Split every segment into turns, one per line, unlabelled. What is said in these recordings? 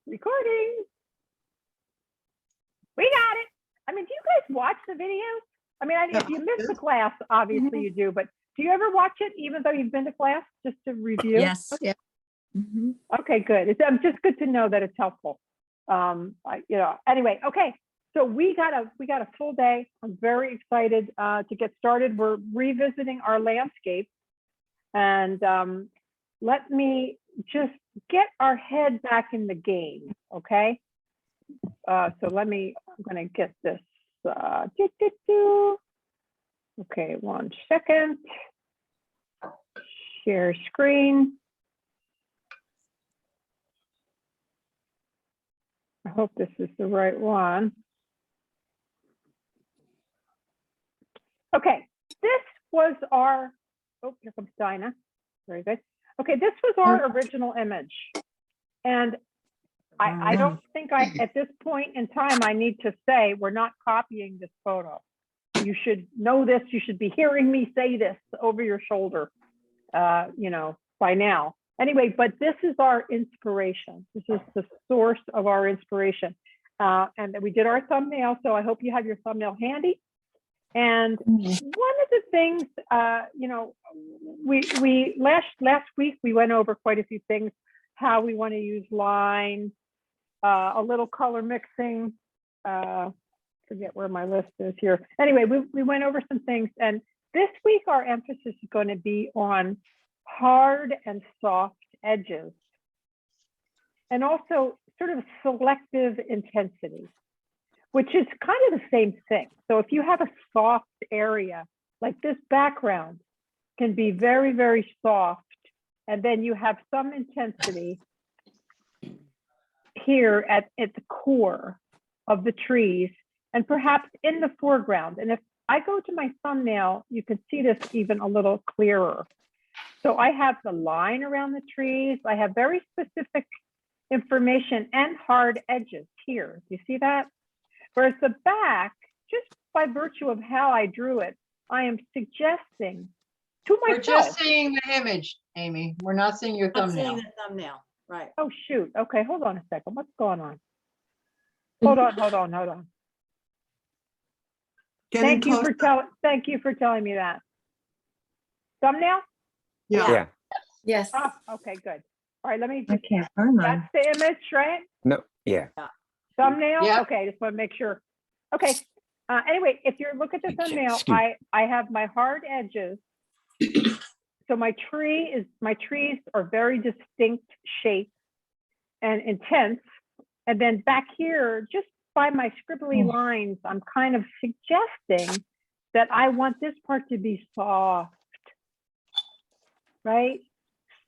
Recording. We got it. I mean, do you guys watch the video? I mean, if you missed the class, obviously you do, but do you ever watch it even though you've been to class just to review?
Yes.
Yeah.
Okay, good. It's just good to know that it's helpful. Anyway, okay. So we got a full day. I'm very excited to get started. We're revisiting our landscape, and let me just get our head back in the game. Okay. So I'm gonna get this. Okay, 1 second. Share screen. I hope this is the right one. Okay, this was our, oh, here comes Dinah. Very good. Okay, this was our original image. And I don't think at this point in time, I need to say, we're not copying this photo. You should know this. You should be hearing me say this over your shoulder, by now. Anyway, but this is our inspiration. This is the source of our inspiration. And we did our thumbnail, so I hope you have your thumbnail handy. And one of the things, we last week, we went over quite a few things, how we want to use line, a little color mixing, forget where my list is here. Anyway, we went over some things, and this week our emphasis is going to be on hard and soft edges, and also sort of selective intensity, which is kind of the same thing. So if you have a soft area, like this background can be very, very soft, and then you have some intensity here at the core of the trees, and perhaps in the foreground. And if I go to my thumbnail, you can see this even a little clearer. So I have the line around the trees. I have very specific information and hard edges here. Do you see that? Whereas the back, just by virtue of how I drew it, I am suggesting to myself.
We're just seeing the image, Amy. We're not seeing your
Not seeing
thumbnail.
the thumbnail, right?
Oh, shoot. Okay, hold on a second. What's going on? Hold on. Thank you for telling me that. Thumbnail?
Yeah.
Yes.
Oh, okay, good. All right, let me
I
just,
can't find mine.
that's the image, right?
No, yeah.
Thumbnail?
Yeah.
Okay, just want to make sure. Okay, anyway, if you look at the thumbnail,
Excuse-
I have my hard edges. So my trees are very distinct shape and intense. And then back here, just by my scribbly lines, I'm kind of suggesting that I want this part to be soft, right?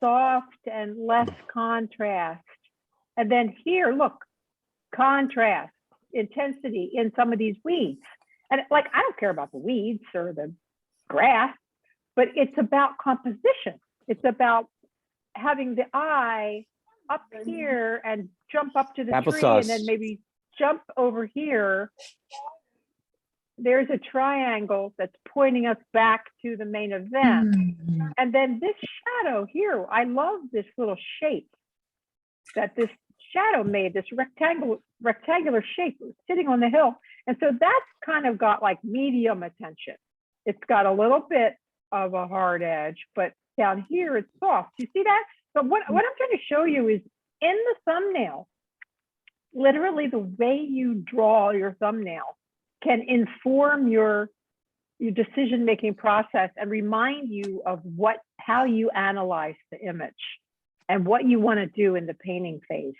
Soft and less contrast. And then here, look, contrast, intensity in some of these weeds. And like, I don't care about the weeds or the grass, but it's about composition. It's about having the eye up here and jump up to the tree,
Applesauce.
and then maybe jump over here. There's a triangle that's pointing us back to the main event. And then this shadow here, I love this little shape that this shadow made, this rectangular shape sitting on the hill. And so that's kind of got like medium attention. It's got a little bit of a hard edge, but down here it's soft. You see that? So what I'm trying to show you is in the thumbnail, literally the way you draw your thumbnail can inform your decision-making process and remind you of how you analyze the image and what you want to do in the painting phase.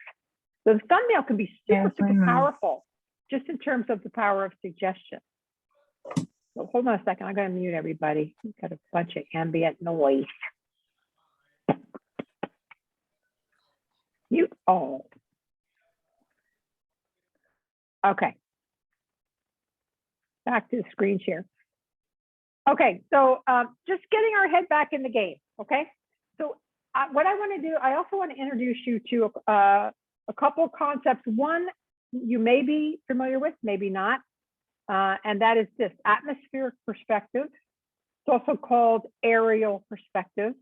So the thumbnail can be super powerful, just in terms of the power of suggestion. So hold on a second, I'm going to mute everybody. We've got a bunch of ambient noise. Mute all. Okay. Back to the screen share. Okay, so just getting our head back in the game, okay? So what I want to do, I also want to introduce you to a couple concepts. One you may be familiar with, maybe not, and that is this atmospheric perspective. It's also called aerial perspective.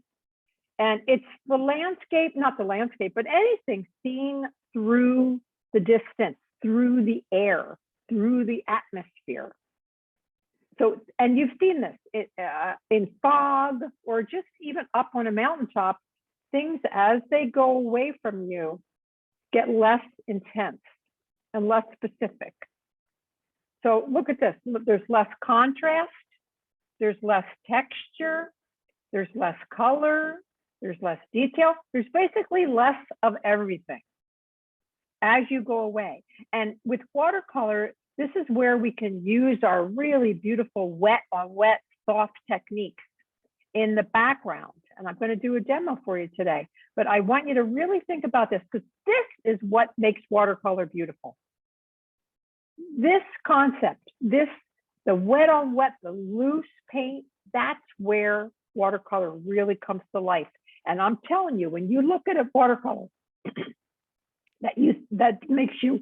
And it's the landscape, not the landscape, but anything seen through the distance, through the air, through the atmosphere. So, and you've seen this in fog or just even up on a mountaintop, things as they go away from you get less intense and less specific. So look at this, there's less contrast, there's less texture, there's less color, there's less detail, there's basically less of everything as you go away. And with watercolor, this is where we can use our really beautiful wet on wet soft techniques in the background. And I'm going to do a demo for you today, but I want you to really think about this because this is what makes watercolor beautiful. This concept, the wet on wet, the loose paint, that's where watercolor really comes to life. And I'm telling you, when you look at a watercolor, that makes you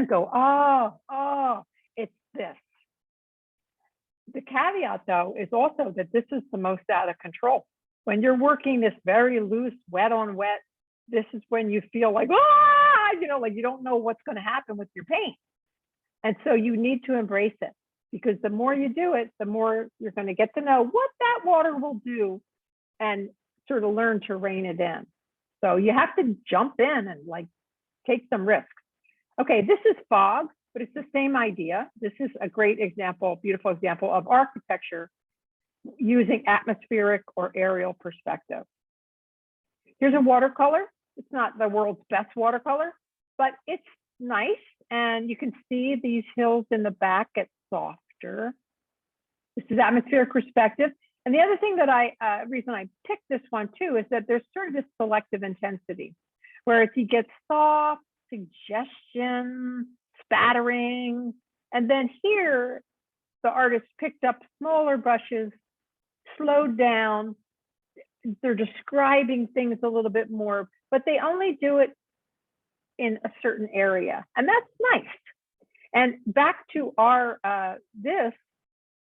go, oh, it's this. The caveat, though, is also that this is the most out of control. When you're working this very loose, wet on wet, this is when you feel like, like you don't know what's going to happen with your paint. And so you need to embrace it, because the more you do it, the more you're going to get to know what that water will do and sort of learn to rein it in. So you have to jump in and like take some risks. Okay, this is fog, but it's the same idea. This is a great example, beautiful example of architecture using atmospheric or aerial perspective. Here's a watercolor. It's not the world's best watercolor, but it's nice. And you can see these hills in the back get softer. This is atmospheric perspective. And the other thing that reason I picked this one too, is that there's sort of this selective intensity, where you get soft, suggestion, spattering. And then here, the artist picked up smaller brushes, slowed down. They're describing things a little bit more, but they only do it in a certain area. And that's nice. And back to our,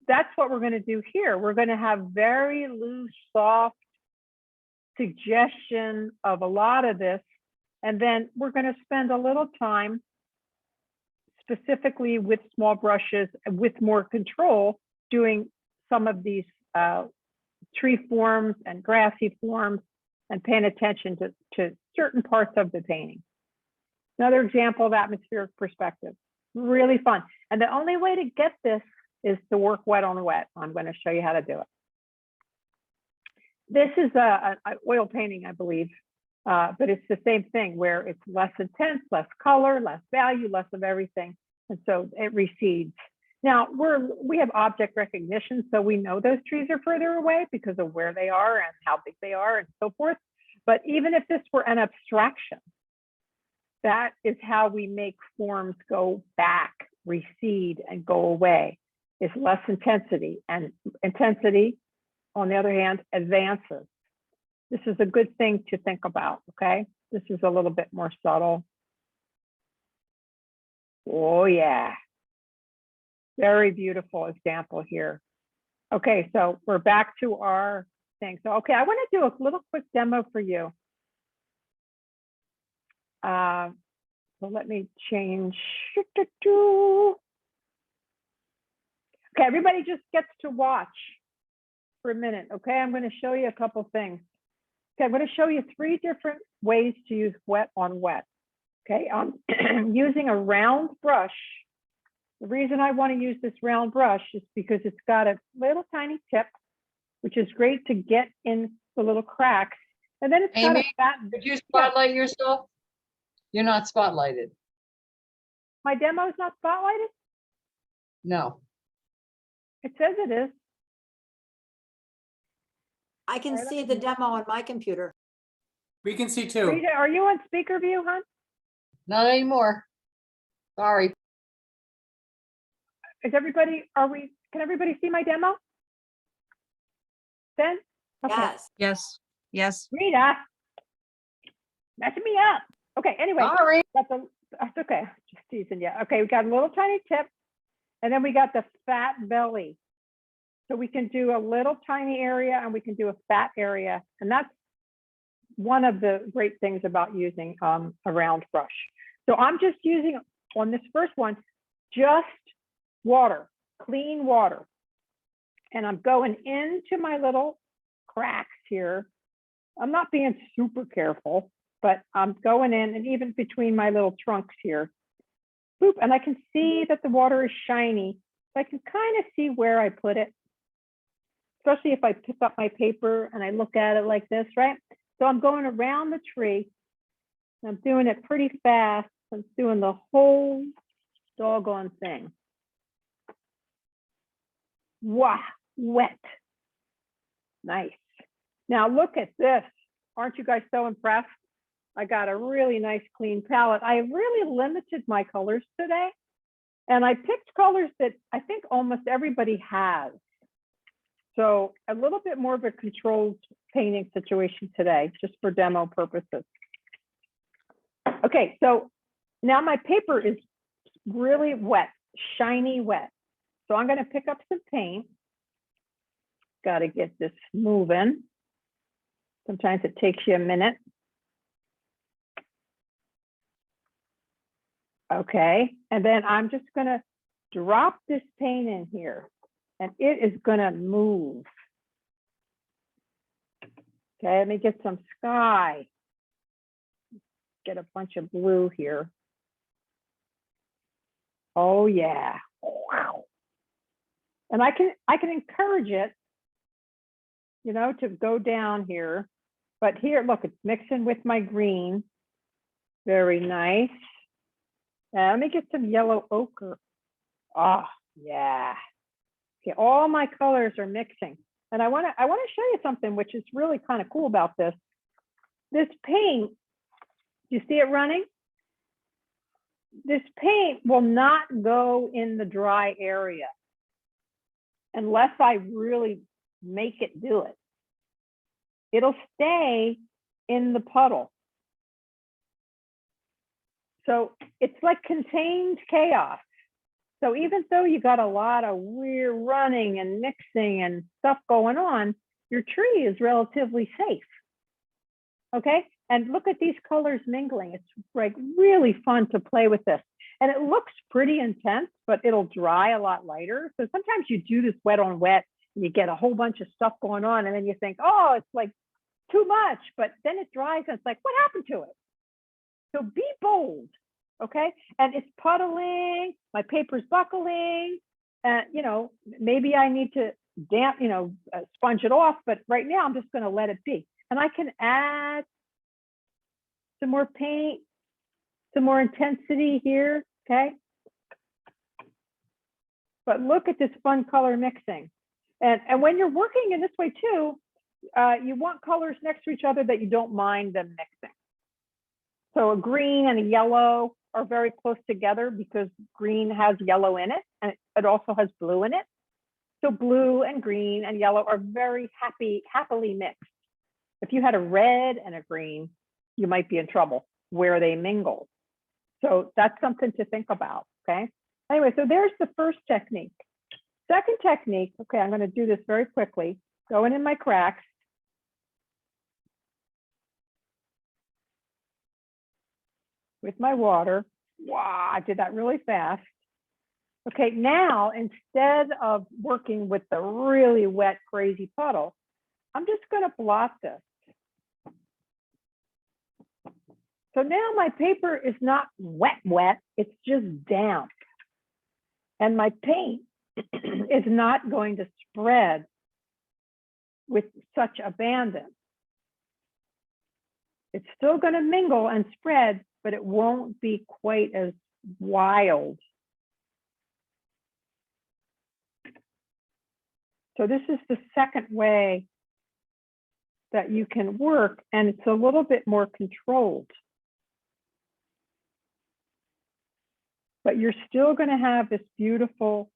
that's what we're going to do here. We're going to have very loose, soft suggestion of a lot of this. And then we're going to spend a little time specifically with small brushes with more control doing some of these tree forms and grassy forms and paying attention to certain parts of the painting. Another example of atmospheric perspective, really fun. And the only way to get this is to work wet on wet. I'm going to show you how to do it. This is an oil painting, I believe, but it's the same thing where it's less intense, less color, less value, less of everything. And so it recedes. Now we have object recognition, so we know those trees are further away because of where they are and how big they are and so forth. But even if this were an abstraction, that is how we make forms go back, recede, and go away. Is less intensity, and intensity, on the other hand, advances. This is a good thing to think about, okay? This is a little bit more subtle. Oh yeah, very beautiful example here. Okay, so we're back to our thing. So, okay, I want to do a little quick demo for you. So let me change. Okay, everybody just gets to watch for a minute, okay? I'm going to show you a couple things. Okay, I'm going to show you 3 different ways to use wet on wet. Okay, I'm using a round brush. The reason I want to use this round brush is because it's got a little tiny tip, which is great to get in the little cracks. And then it's got a fat.
Could you spotlight yourself? You're not spotlighted.
My demo is not spotlighted?
No.
It says it is.
I can see the demo on my computer.
We can see too.
Rita, are you on speaker view, hon?
Not anymore. Sorry.
Is everybody, can everybody see my demo? Ben? Okay.
Yes.
Yes, yes.
Rita, messing me up. Okay, anyway,
Sorry.
that's okay, just teasing you. Okay, we got a little tiny tip, and then we got the fat belly. So we can do a little tiny area and we can do a fat area, and that's one of the great things about using a round brush. So I'm just using on this first one, just water, clean water. And I'm going into my little cracks here. I'm not being super careful, but I'm going in and even between my little trunks here. Boop, and I can see that the water is shiny. So I can kind of see where I put it, especially if I pick up my paper and I look at it like this, right? So I'm going around the tree. I'm doing it pretty fast. I'm doing the whole doggone thing. Wow, wet. Nice. Now look at this. Aren't you guys so impressed? I got a really nice clean palette. I really limited my colors today. And I picked colors that I think almost everybody has. So a little bit more of a controlled painting situation today, just for demo purposes. Okay, so now my paper is really wet, shiny wet. So I'm going to pick up some paint. Got to get this moving. Sometimes it takes you a minute. Okay, and then I'm just going to drop this paint in here and it is going to move. Okay, let me get some sky. Get a bunch of blue here. Oh yeah. Wow. And I can encourage it, you know, to go down here. But here, look, it's mixing with my green. Very nice. Now, let me get some yellow ochre. Oh, yeah. Okay, all my colors are mixing. And I want to show you something which is really kind of cool about this. This paint, you see it running? This paint will not go in the dry area unless I really make it do it. It'll stay in the puddle. So it's like contained chaos. So even though you got a lot of weird running and mixing and stuff going on, your tree is relatively safe. Okay, and look at these colors mingling. It's like really fun to play with this. And it looks pretty intense, but it'll dry a lot lighter. So sometimes you do this wet on wet and you get a whole bunch of stuff going on and then you think, oh, it's like too much, but then it dries and it's like, what happened to it? So be bold, okay? And it's puddling, my paper's buckling, and you know, maybe I need to sponge it off, but right now I'm just gonna let it be. And I can add some more paint, some more intensity here, okay? But look at this fun color mixing. And when you're working in this way too, you want colors next to each other that you don't mind them mixing. So a green and a yellow are very close together because green has yellow in it and it also has blue in it. So blue and green and yellow are very happily mixed. If you had a red and a green, you might be in trouble where they mingle. So that's something to think about, okay? Anyway, so there's the first technique. Second technique, okay, I'm gonna do this very quickly. Going in my cracks. With my water. Wow, I did that really fast. Okay, now instead of working with the really wet, crazy puddle, I'm just gonna blot this. So now my paper is not wet, it's just damp. And my paint is not going to spread with such abandon. It's still going to mingle and spread, but it won't be quite as wild. So this is the second way that you can work, and it's a little bit more controlled. But you're still going to have this beautiful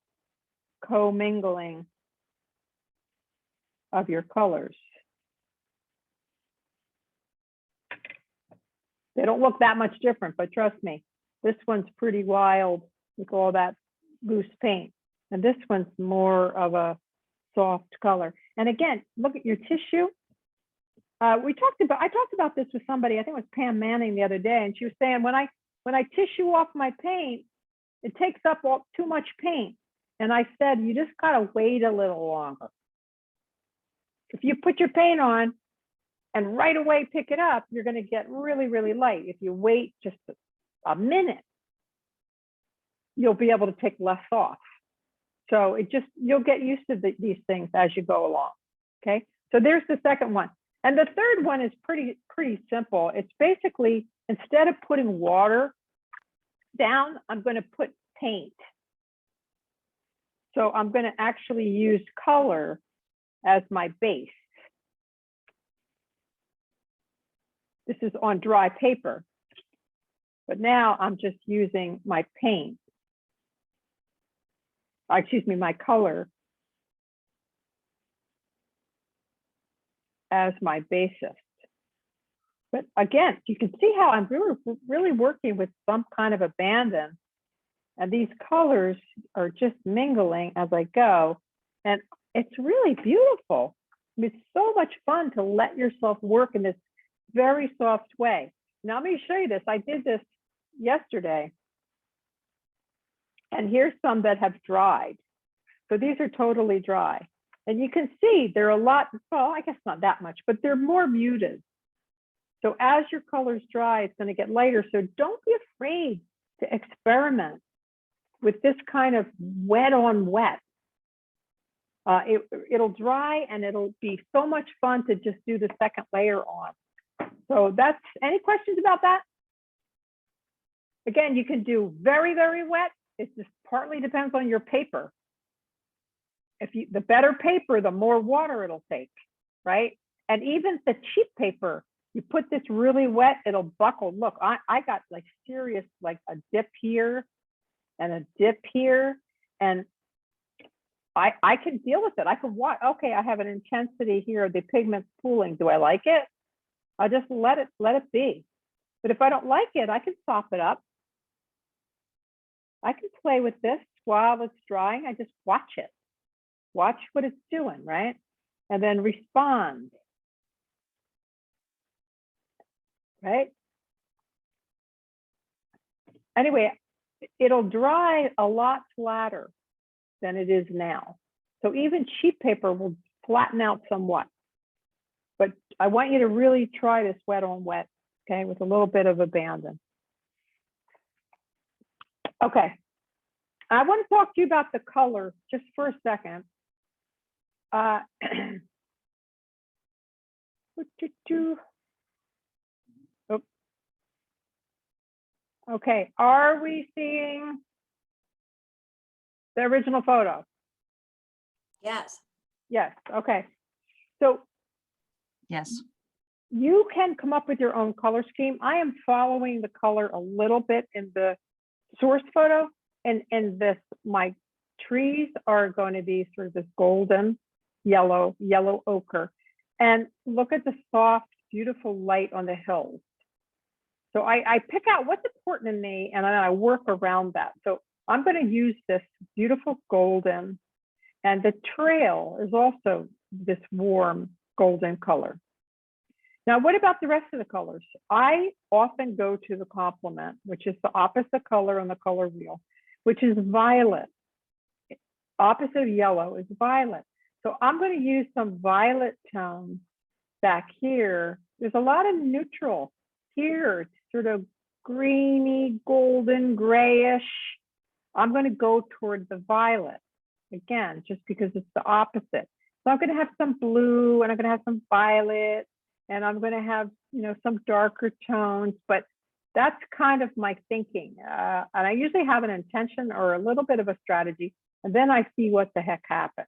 commingling of your colors. They don't look that much different, but trust me, this one's pretty wild with all that loose paint. And this one's more of a soft color. And again, look at your tissue. I talked about this with somebody, I think it was Pam Manning the other day, and she was saying, when I tissue off my paint, it takes up too much paint. And I said, you just gotta wait a little longer. If you put your paint on and right away pick it up, you're gonna get really, really light. If you wait just a minute, you'll be able to take less off. So you'll get used to these things as you go along, okay? So there's the second one. And the third one is pretty simple. It's basically, instead of putting water down, I'm gonna put paint. So I'm gonna actually use color as my base. This is on dry paper, but now I'm just using my paint. Excuse me, my color as my basis. But again, you can see how I'm really working with some kind of abandon. And these colors are just mingling as I go. And it's really beautiful. It's so much fun to let yourself work in this very soft way. Now let me show you this. I did this yesterday. And here's some that have dried. So these are totally dry. And you can see they're a lot, well, I guess not that much, but they're more muted. So as your colors dry, it's going to get lighter. So don't be afraid to experiment with this kind of wet on wet. It'll dry and it'll be so much fun to just do the second layer on. So any questions about that? Again, you can do very, very wet. It just partly depends on your paper. The better paper, the more water it'll take, right? And even the cheap paper, you put this really wet, it'll buckle. Look, I got like serious, like a dip here and a dip here. And I can deal with it. I can watch, okay, I have an intensity here, the pigment's pooling. Do I like it? I'll just let it be. But if I don't like it, I can sop it up. I can play with this while it's drying. I just watch it. Watch what it's doing, right? And then respond, right? Anyway, it'll dry a lot flatter than it is now. So even cheap paper will flatten out somewhat. But I want you to really try this wet on wet, okay, with a little bit of abandon. Okay, I want to talk to you about the color just for a second. Okay, are we seeing the original photo?
Yes.
Yes, okay. So
Yes.
you can come up with your own color scheme. I am following the color a little bit in the source photo, and this, my trees are going to be sort of this golden yellow ochre. And look at the soft, beautiful light on the hills. So I pick out what's important in me and then I work around that. So I'm going to use this beautiful golden, and the trail is also this warm golden color. Now, what about the rest of the colors? I often go to the complement, which is the opposite color on the color wheel, which is violet. Opposite of yellow is violet. So I'm going to use some violet tones back here. There's a lot of neutral here, sort of greeny, golden, grayish. I'm going to go toward the violet again, just because it's the opposite. So I'm going to have some blue, and I'm going to have some violet, and I'm going to have, some darker tones, but that's kind of my thinking. And I usually have an intention or a little bit of a strategy, and then I see what the heck happens.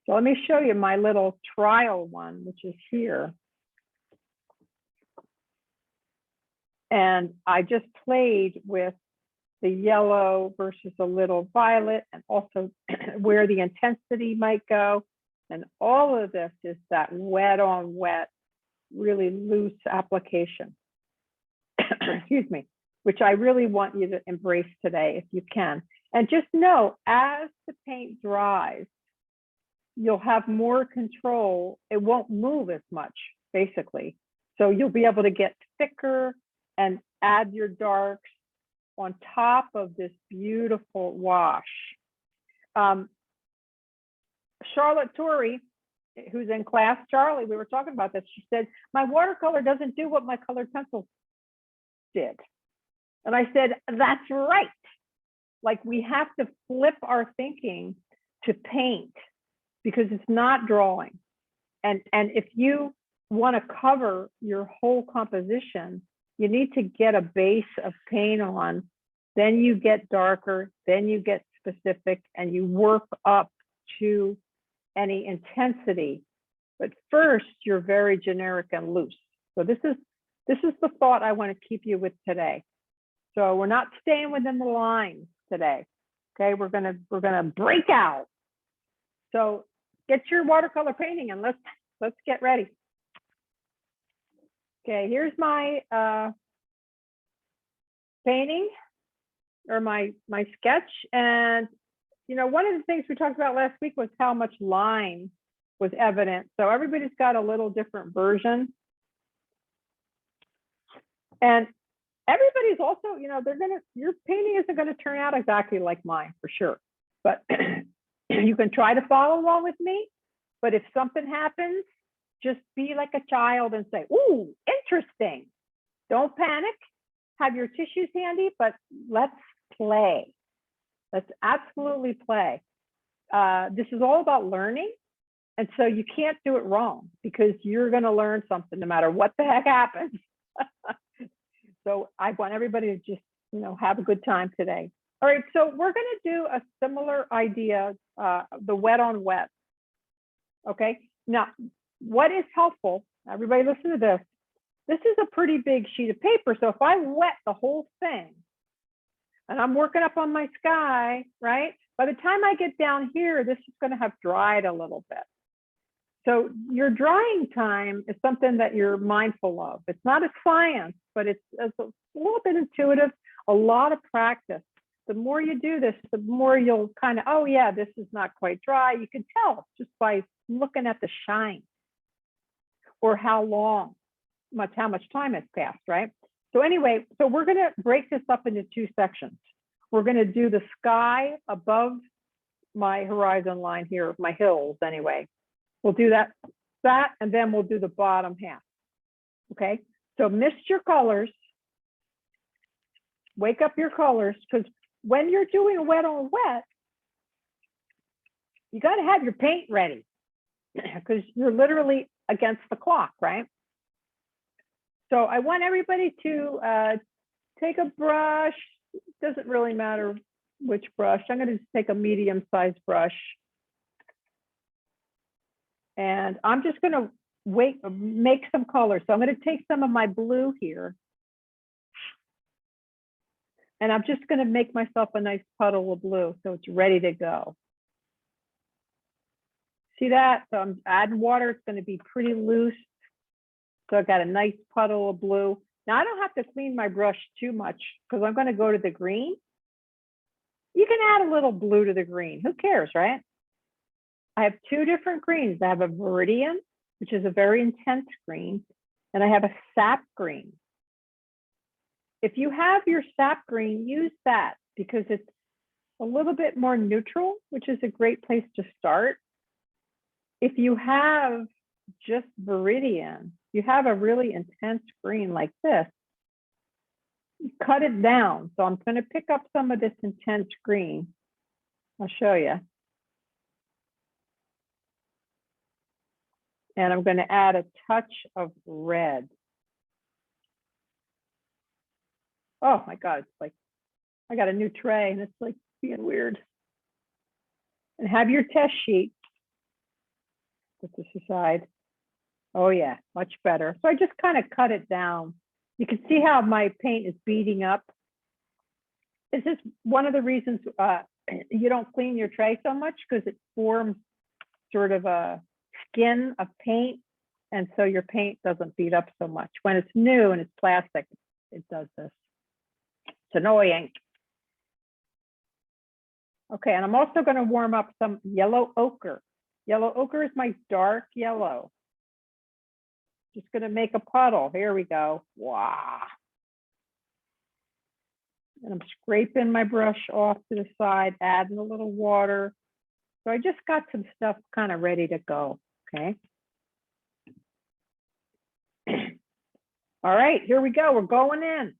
So let me show you my little trial one, which is here. And I just played with the yellow versus a little violet, and also where the intensity might go. And all of this is that wet on wet, really loose application, excuse me, which I really want you to embrace today if you can. And just know, as the paint dries, you'll have more control. It won't move as much basically. So you'll be able to get thicker and add your darks on top of this beautiful wash. Charlotte Torrey, who's in class, Charlie, we were talking about this. She said, my watercolor doesn't do what my colored pencil did. And I said, that's right. Like, we have to flip our thinking to paint because it's not drawing. And if you want to cover your whole composition, you need to get a base of paint on, then you get darker, then you get specific, and you work up to any intensity. But first, you're very generic and loose. So this is the thought I want to keep you with today. So we're not staying within the lines today. Okay, we're gonna break out. So get your watercolor painting and let's get ready. Okay, here's my painting or my sketch. And you know, one of the things we talked about last week was how much line was evident. So everybody's got a little different version. And everybody's also, you know, your painting isn't going to turn out exactly like mine for sure. But you can try to follow along with me. But if something happens, just be like a child and say, ooh, interesting. Don't panic. Have your tissues handy, but let's play. Let's absolutely play. This is all about learning. And so you can't do it wrong because you're going to learn something no matter what the heck happens. So I want everybody to just, you know, have a good time today. All right, so we're going to do a similar idea, the wet on wet. Okay, now what is helpful, everybody listen to this. This is a pretty big sheet of paper. So if I wet the whole thing and I'm working up on my sky, right? By the time I get down here, this is going to have dried a little bit. So your drying time is something that you're mindful of. It's not a science, but it's a little bit intuitive, a lot of practice. The more you do this, the more you'll kind of, oh yeah, this is not quite dry. You can tell just by looking at the shine or how much time has passed, right? So anyway, so we're going to break this up into two sections. We're going to do the sky above my horizon line here, my hills anyway. We'll do that, and then we'll do the bottom half. Okay, so mist your colors, wake up your colors, because when you're doing a wet on wet, you got to have your paint ready because you're literally against the clock, right? So I want everybody to take a brush. It doesn't really matter which brush. I'm going to just take a medium-sized brush. And I'm just going to make some color. So I'm going to take some of my blue here. And I'm just going to make myself a nice puddle of blue so it's ready to go. See that? So I'm adding water. It's going to be pretty loose. So I've got a nice puddle of blue. Now I don't have to clean my brush too much because I'm going to go to the green. You can add a little blue to the green. Who cares, right? I have two different greens. I have a Viridian, which is a very intense green, and I have a sap green. If you have your sap green, use that because it's a little bit more neutral, which is a great place to start. If you have just Viridian, you have a really intense green like this, cut it down. So I'm going to pick up some of this intense green. I'll show you. And I'm going to add a touch of red. Oh my God, it's like, I got a new tray and it's like being weird. And have your test sheet. Put this aside. Oh yeah, much better. So I just kind of cut it down. You can see how my paint is beading up. This is one of the reasons you don't clean your tray so much because it forms sort of a skin of paint. And so your paint doesn't bead up so much. When it's new and it's plastic, it does this. It's annoying. Okay, and I'm also going to warm up some yellow ochre. Yellow ochre is my dark yellow. Just gonna make a puddle. Here we go. Wow. And I'm scraping my brush off to the side, adding a little water. So I just got some stuff kind of ready to go, okay? All right, here we go. We're going in.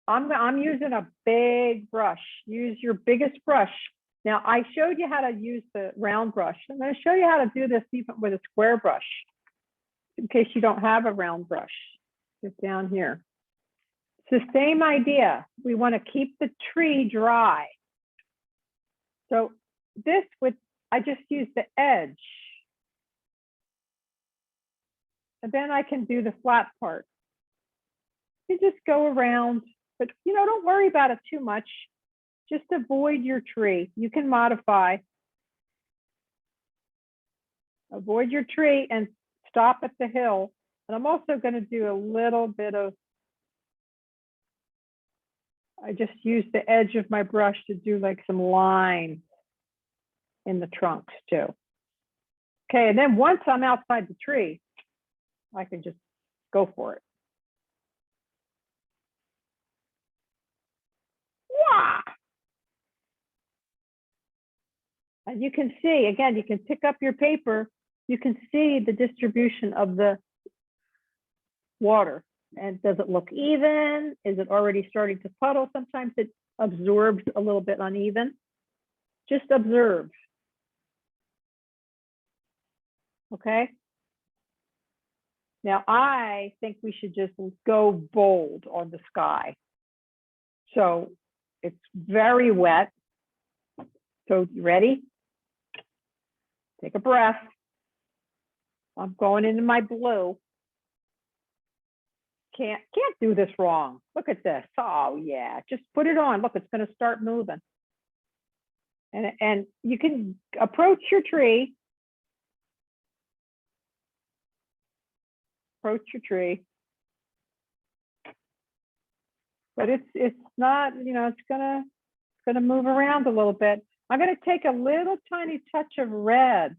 I'm using a big brush. Use your biggest brush. Now, I showed you how to use the round brush. I'm going to show you how to do this even with a square brush, in case you don't have a round brush. Just down here. It's the same idea. We want to keep the tree dry. So this would, I just use the edge. And then I can do the flat part. You just go around, but don't worry about it too much. Just avoid your tree. You can modify. Avoid your tree and stop at the hill. And I'm also going to do a little bit of, I just use the edge of my brush to do like some lines in the trunks too. Okay, and then once I'm outside the tree, I can just go for it. Wow. And you can see, again, you can pick up your paper, you can see the distribution of the water. And does it look even? Is it already starting to puddle? Sometimes it absorbs a little bit uneven. Just observe. Okay. Now, I think we should just go bold on the sky. So it's very wet. So you ready? Take a breath. I'm going into my blue. Can't do this wrong. Look at this. Oh yeah, just put it on. Look, it's going to start moving. And you can approach your tree. Approach your tree. But it's not, it's gonna move around a little bit. I'm gonna take a little tiny touch of red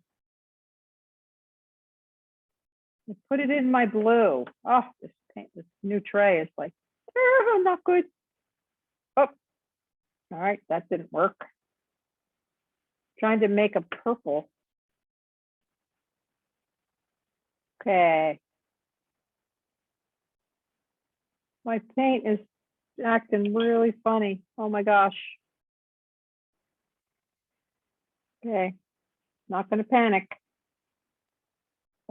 and put it in my blue. Oh, this new tray is like, not good. Oh, all right, that didn't work. Trying to make a purple. Okay. My paint is acting really funny. Oh my gosh. Okay, not gonna panic.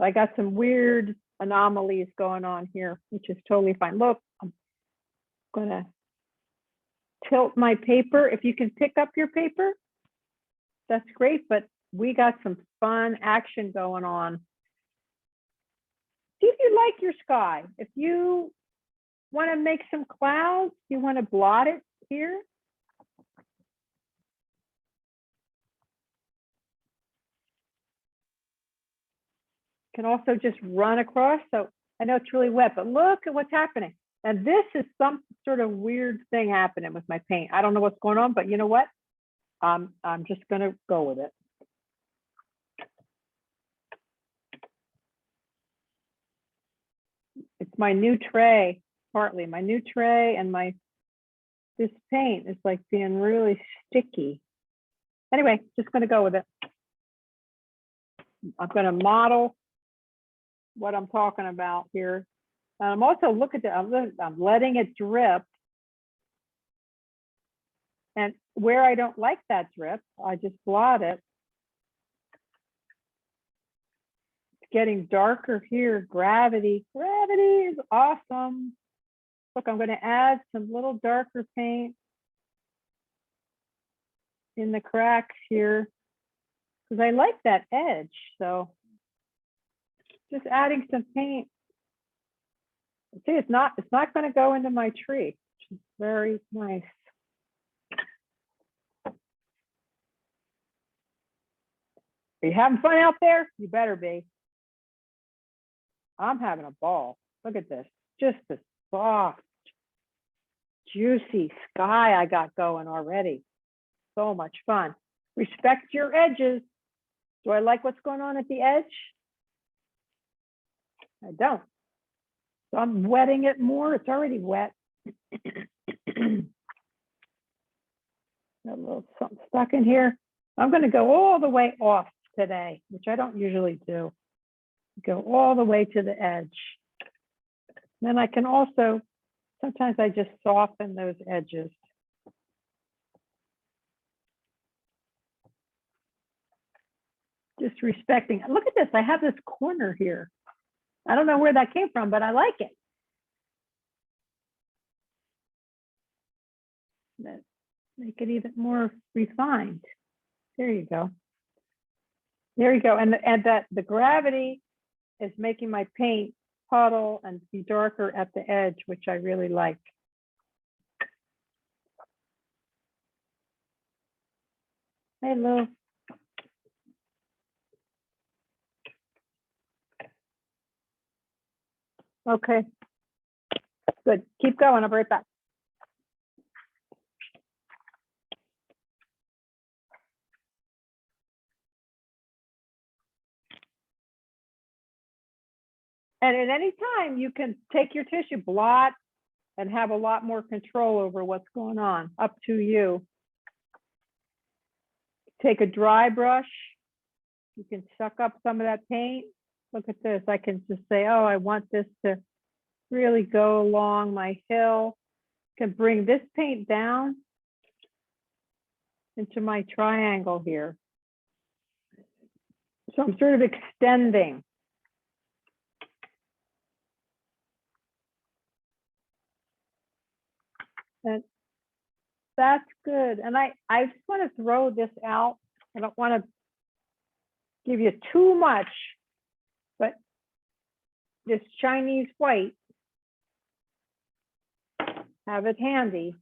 I got some weird anomalies going on here, which is totally fine. Look, I'm gonna tilt my paper. If you can pick up your paper, that's great, but we got some fun action going on. See if you like your sky. If you want to make some clouds, you want to blot it here. Can also just run across. So I know it's really wet, but look at what's happening. And this is some sort of weird thing happening with my paint. I don't know what's going on, but you know what? I'm just gonna go with it. It's my new tray, partly my new tray, and this paint is like being really sticky. Anyway, just gonna go with it. I'm gonna model what I'm talking about here. And I'm also I'm letting it drip. And where I don't like that drip, I just blot it. It's getting darker here. Gravity is awesome. Look, I'm going to add some little darker paint in the cracks here because I like that edge. So just adding some paint. See, it's not going to go into my tree, which is very nice. Are you having fun out there? You better be. I'm having a ball. Look at this. Just the soft, juicy sky I got going already. So much fun. Respect your edges. Do I like what's going on at the edge? I don't. So I'm wetting it more. It's already wet. Got a little something stuck in here. I'm going to go all the way off today, which I don't usually do. Go all the way to the edge. Then I can also, sometimes I just soften those edges. Just respecting. Look at this. I have this corner here. I don't know where that came from, but I like it. Let's make it even more refined. There you go. There you go. And that the gravity is making my paint puddle and be darker at the edge, which I really like. Hey, Lou. Okay. Good. Keep going. I'll be right back. And at any time, you can take your tissue, blot, and have a lot more control over what's going on. Up to you. Take a dry brush. You can suck up some of that paint. Look at this. I can just say, oh, I want this to really go along my hill. Can bring this paint down into my triangle here. So I'm sort of extending. And that's good. And I just want to throw this out. I don't want to give you too much, but this Chinese white, have it handy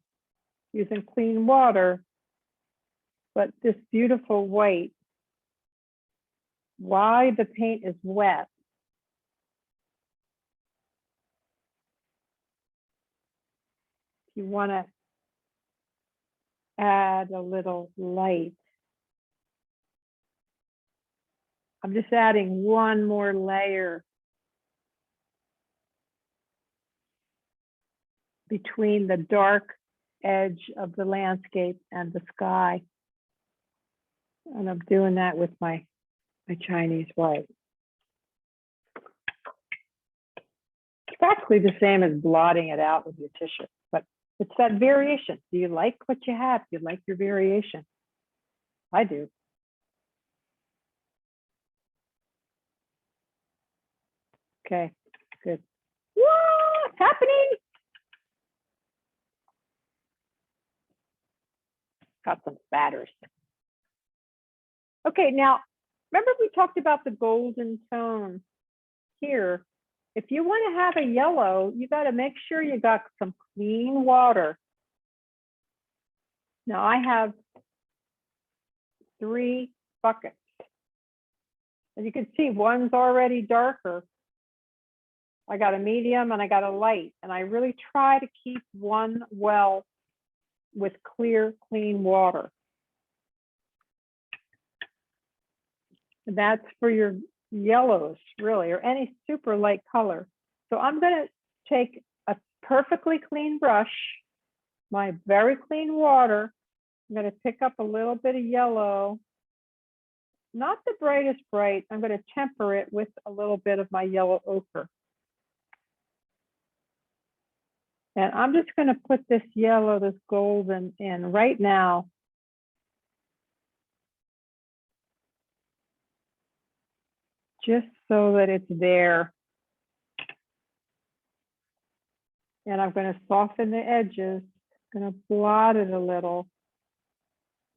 using clean water, but this beautiful white, while the paint is wet, you want to add a little light. I'm just adding one more layer between the dark edge of the landscape and the sky. And I'm doing that with my Chinese white. It's practically the same as blotting it out with your tissue, but it's that variation. Do you like what you have? Do you like your variation? I do. Okay, good. What's happening? Got some spatters. Okay, now, remember we talked about the golden tone here. If you want to have a yellow, you got to make sure you got some clean water. Now I have 3 buckets. As you can see, one's already darker. I got a medium and I got a light, and I really try to keep one well with clear, clean water. And that's for your yellows, really, or any super light color. So I'm going to take a perfectly clean brush, my very clean water. I'm going to pick up a little bit of yellow, not the brightest bright. I'm going to temper it with a little bit of my yellow ochre. And I'm just going to put this yellow, this golden in right now. Just so that it's there. And I'm going to soften the edges. I'm going to blot it a little.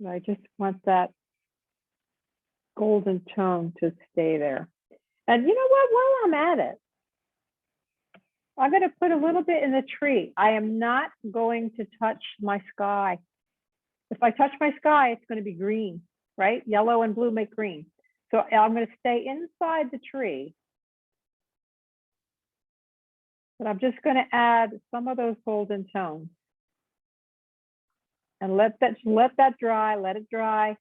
And I just want that golden tone to stay there. And you know what, while I'm at it, I'm going to put a little bit in the tree. I am not going to touch my sky. If I touch my sky, it's going to be green, right? Yellow and blue make green. So I'm going to stay inside the tree. But I'm just going to add some of those golden tones. And let that dry, let it dry.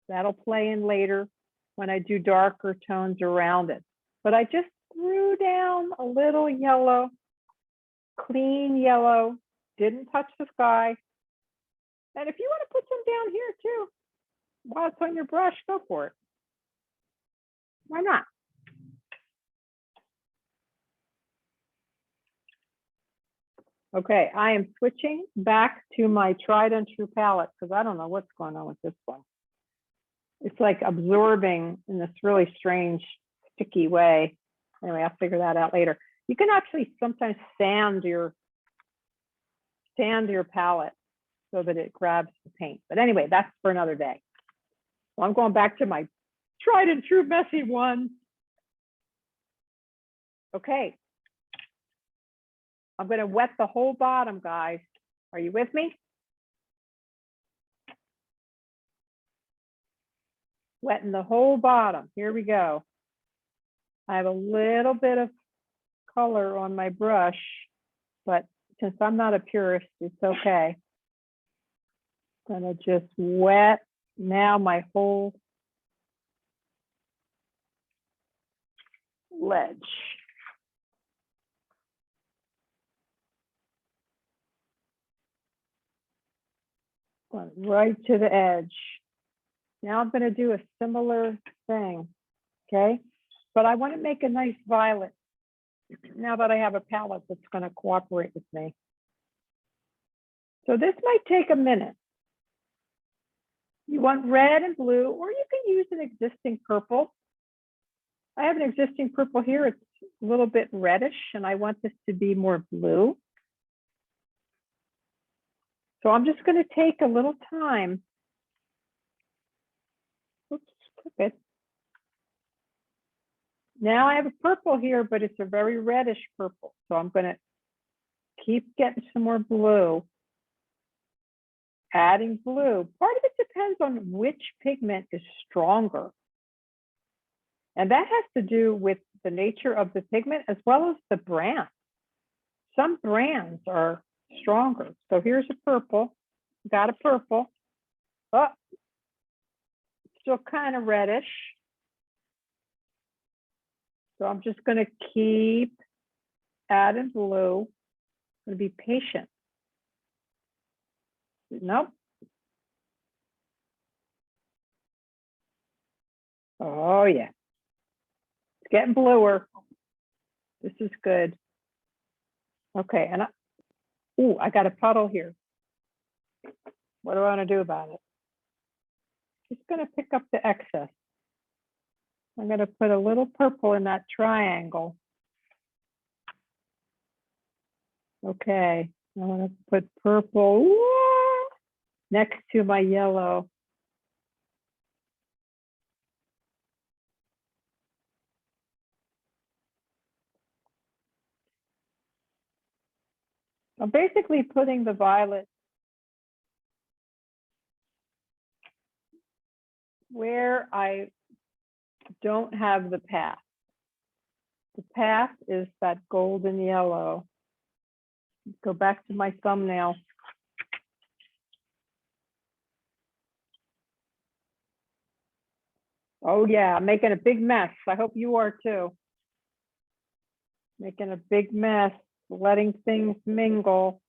That'll play in later when I do darker tones around it. But I just threw down a little yellow, clean yellow, didn't touch the sky. And if you want to put some down here too, while it's on your brush, go for it. Why not? Okay, I am switching back to my tried and true palette because I don't know what's going on with this one. It's like absorbing in this really strange, sticky way. Anyway, I'll figure that out later. You can actually sometimes sand your palette so that it grabs the paint. But anyway, that's for another day. So I'm going back to my tried and true messy one. Okay. I'm going to wet the whole bottom, guys. Are you with me? Wetting the whole bottom. Here we go. I have a little bit of color on my brush, but since I'm not a purist, it's okay. I'm going to just wet now my whole ledge. Going right to the edge. Now I'm going to do a similar thing, okay? But I want to make a nice violet now that I have a palette that's going to cooperate with me. So this might take a minute. You want red and blue, or you can use an existing purple. I have an existing purple here. It's a little bit reddish, and I want this to be more blue. So I'm just going to take a little time. Oops, click it. Now I have a purple here, but it's a very reddish purple. So I'm going to keep getting some more blue. Adding blue. Part of it depends on which pigment is stronger. And that has to do with the nature of the pigment as well as the brand. Some brands are stronger. So here's a purple. Got a purple. Oh, still kind of reddish. So I'm just going to keep adding blue. I'm going to be patient. Nope. Oh, yeah. It's getting bluer. This is good. Okay, and I got a puddle here. What do I want to do about it? Just going to pick up the excess. I'm going to put a little purple in that triangle. Okay, I want to put purple next to my yellow. I'm basically putting the violet where I don't have the path. The path is that golden yellow. Go back to my thumbnail. Oh yeah, I'm making a big mess. I hope you are too. Making a big mess, letting things mingle.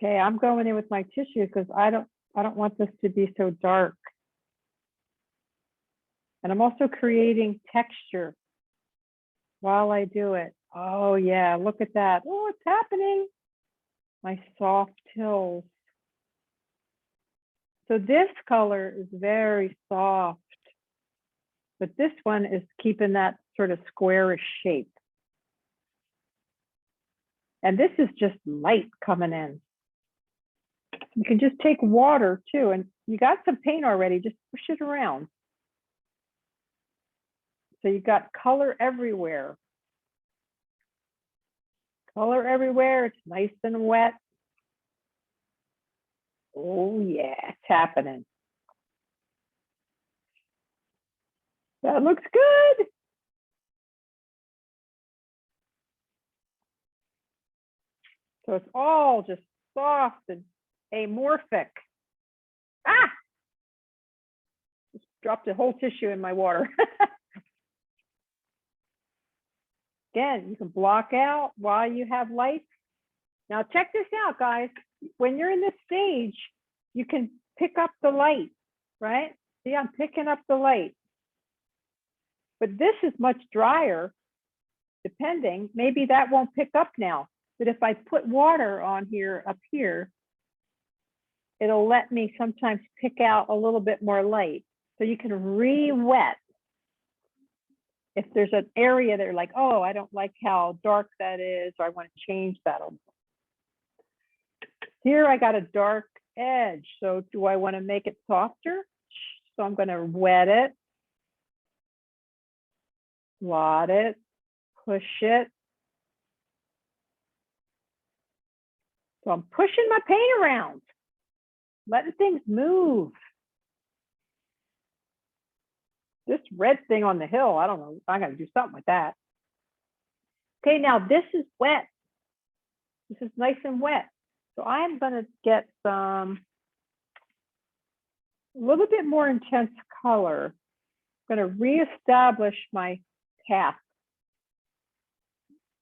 Okay, I'm going in with my tissue because I don't want this to be so dark. And I'm also creating texture while I do it. Oh yeah, look at that. Oh, it's happening. My soft hills. So this color is very soft, but this one is keeping that sort of squarish shape. And this is just light coming in. You can just take water too, and you got some paint already, just push it around. So you got color everywhere. Color everywhere, it's nice and wet. Oh yeah, it's happening. That looks good. So it's all just soft and amorphic. Ah! Just dropped a whole tissue in my water. Again, you can block out while you have light. Now check this out, guys. When you're in this stage, you can pick up the light, right? See, I'm picking up the light. But this is much drier, depending. Maybe that won't pick up now. But if I put water on here, up here, it'll let me sometimes pick out a little bit more light. So you can re-wet. If there's an area that you're like, oh, I don't like how dark that is, or I want to change that. Here I got a dark edge. So do I want to make it softer? So I'm going to wet it, blot it, push it. So I'm pushing my paint around, letting things move. This red thing on the hill, I don't know, I got to do something with that. Okay, now this is wet. This is nice and wet. So I'm going to get some, a little bit more intense color. I'm going to reestablish my path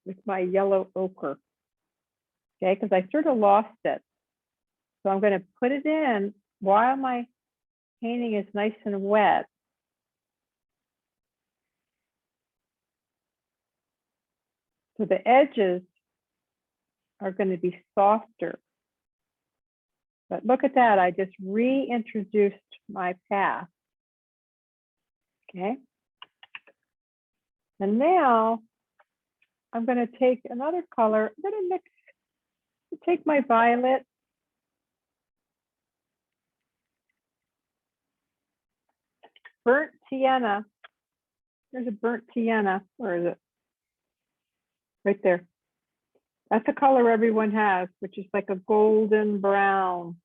with my yellow ochre. Okay, because I sort of lost it. So I'm going to put it in while my painting is nice and wet. So the edges are going to be softer. But look at that, I just reintroduced my path. Okay. And now I'm going to take another color. I'm going to mix, take my violet. Burnt sienna. There's a burnt sienna. Where is it? Right there. That's a color everyone has, which is like a golden brown.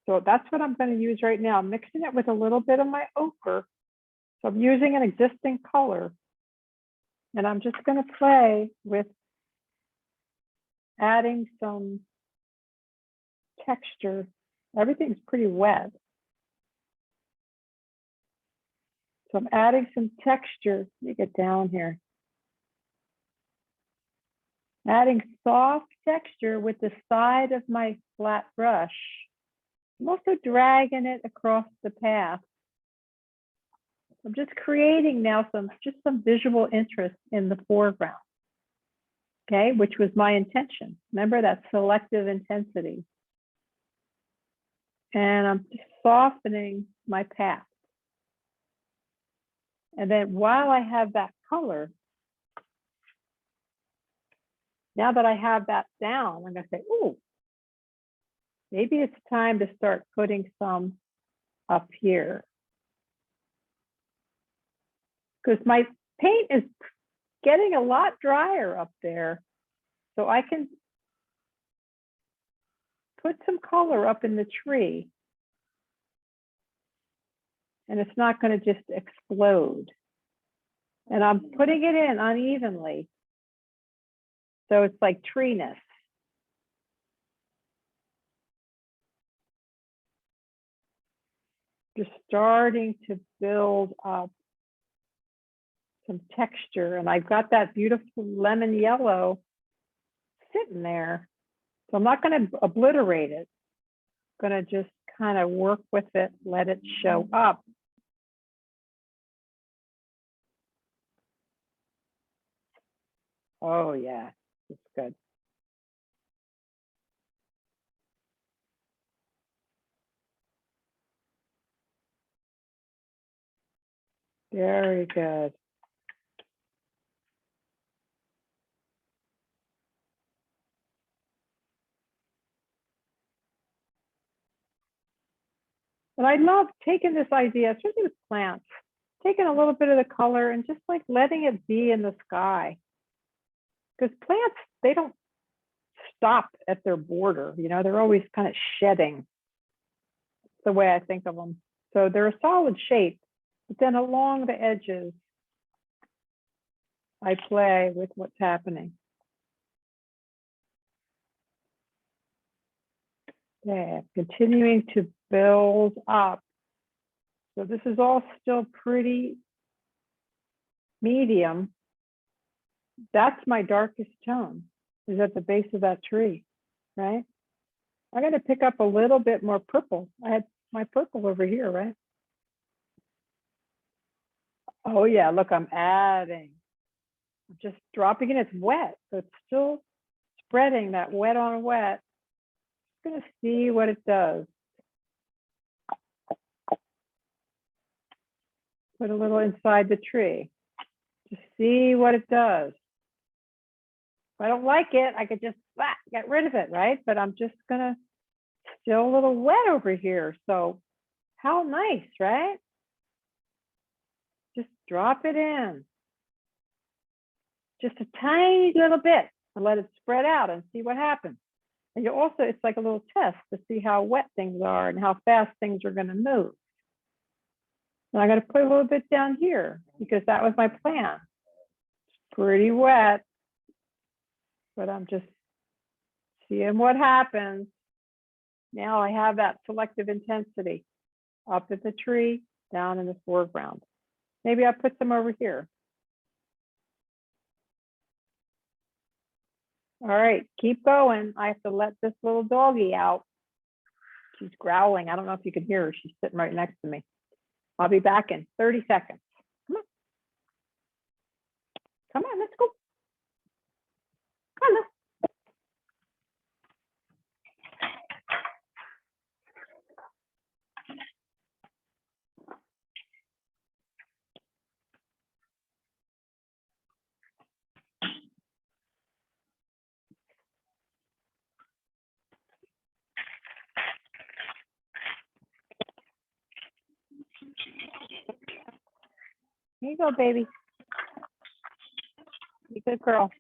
So that's what I'm going to use right now. I'm mixing it with a little bit of my ochre. So I'm using an existing color. And I'm just going to play with adding some texture. Everything's pretty wet. So I'm adding some texture. Let me get down here. Adding soft texture with the side of my flat brush. I'm also dragging it across the path. I'm just creating now some visual interest in the foreground. Okay, which was my intention. Remember that selective intensity. And I'm just softening my path. And then while I have that color, now that I have that down, I'm going to say, oh, maybe it's time to start putting some up here. Because my paint is getting a lot drier up there. So I can put some color up in the tree. And it's not going to just explode. And I'm putting it in unevenly. So it's like treeness. Just starting to build up some texture. And I've got that beautiful lemon yellow sitting there. So I'm not going to obliterate it. I'm going to just kind of work with it, let it show up. Oh yeah, it's good. Very good. And I love taking this idea, especially with plants, taking a little bit of the color and just like letting it be in the sky. Because plants, they don't stop at their border, you know, they're always kind of shedding. That's the way I think of them. So they're a solid shape, but then along the edges, I play with what's happening. Yeah, continuing to build up. So this is all still pretty medium. That's my darkest tone, is at the base of that tree, right? I'm going to pick up a little bit more purple. I had my purple over here, right? Oh yeah, look, I'm adding. I'm just dropping it. It's wet, so it's still spreading that wet on wet. Just going to see what it does. Put a little inside the tree. Just see what it does. If I don't like it, I could just get rid of it, right? But I'm just gonna, still a little wet over here. So how nice, right? Just drop it in. Just a tiny little bit and let it spread out and see what happens. And you also, it's like a little test to see how wet things are and how fast things are gonna move. And I gotta put a little bit down here because that was my plan. It's pretty wet, but I'm just seeing what happens. Now I have that selective intensity up at the tree, down in the foreground. Maybe I'll put some over here. All right, keep going. I have to let this little doggie out. She's growling. I don't know if you can hear her. She's sitting right next to me. I'll be back in 30 seconds. Come on. Come on, let's go. Come on. Here you go, baby. You good girl.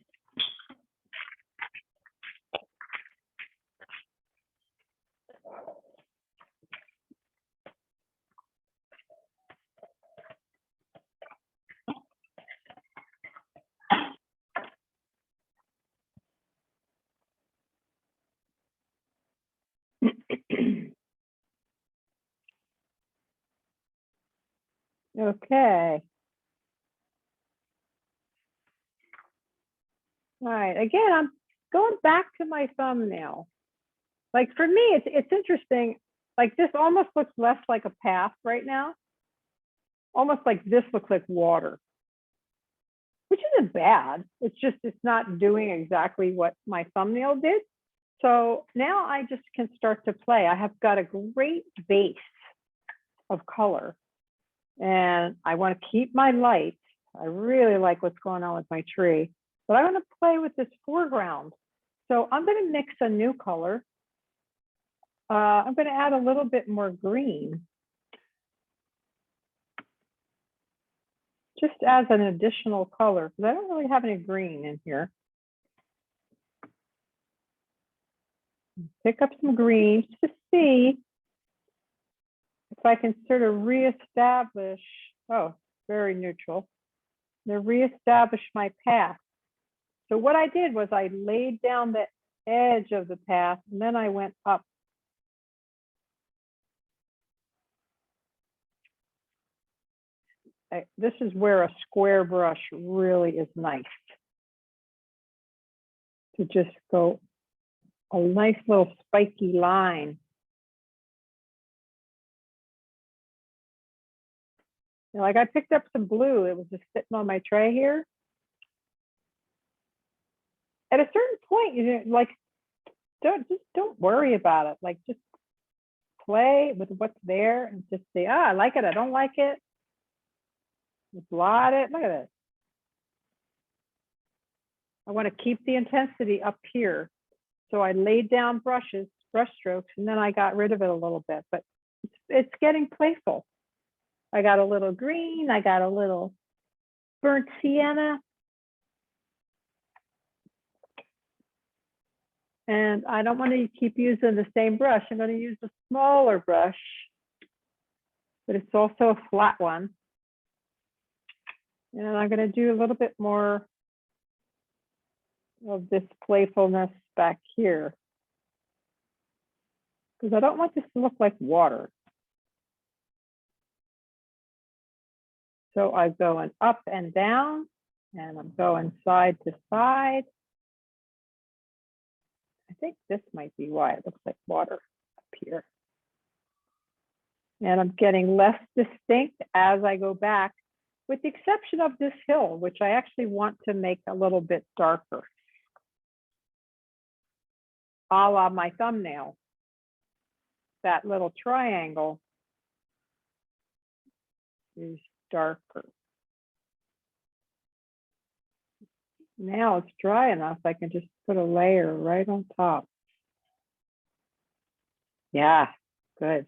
Okay. All right, again, I'm going back to my thumbnail. Like for me, it's interesting. Like this almost looks less like a path right now. Almost like this looks like water, which isn't bad. It's just, it's not doing exactly what my thumbnail did. So now I just can start to play. I have got a great base of color and I want to keep my light. I really like what's going on with my tree, but I want to play with this foreground. So I'm going to mix a new color. I'm going to add a little bit more green. Just as an additional color, because I don't really have any green in here. Pick up some green to see if I can sort of reestablish, oh, very neutral, to reestablish my path. So what I did was I laid down the edge of the path and then I went up. This is where a square brush really is nice. To just go a nice little spiky line. You know, like I picked up some blue, it was just sitting on my tray here. At a certain point, you know, like, don't worry about it. Like just play with what's there and just say, I like it, I don't like it. Just blot it, look at it. I want to keep the intensity up here. So I laid down brush strokes, and then I got rid of it a little bit, but it's getting playful. I got a little green, I got a little burnt sienna. And I don't want to keep using the same brush. I'm going to use a smaller brush, but it's also a flat one. And I'm going to do a little bit more of this playfulness back here. because I don't want this to look like water. So I'm going up and down, and I'm going side to side. I think this might be why it looks like water up here. And I'm getting less distinct as I go back, with the exception of this hill, which I actually want to make a little bit darker. A la my thumbnail. That little triangle is darker. Now it's dry enough, I can just put a layer right on top. Yeah, good.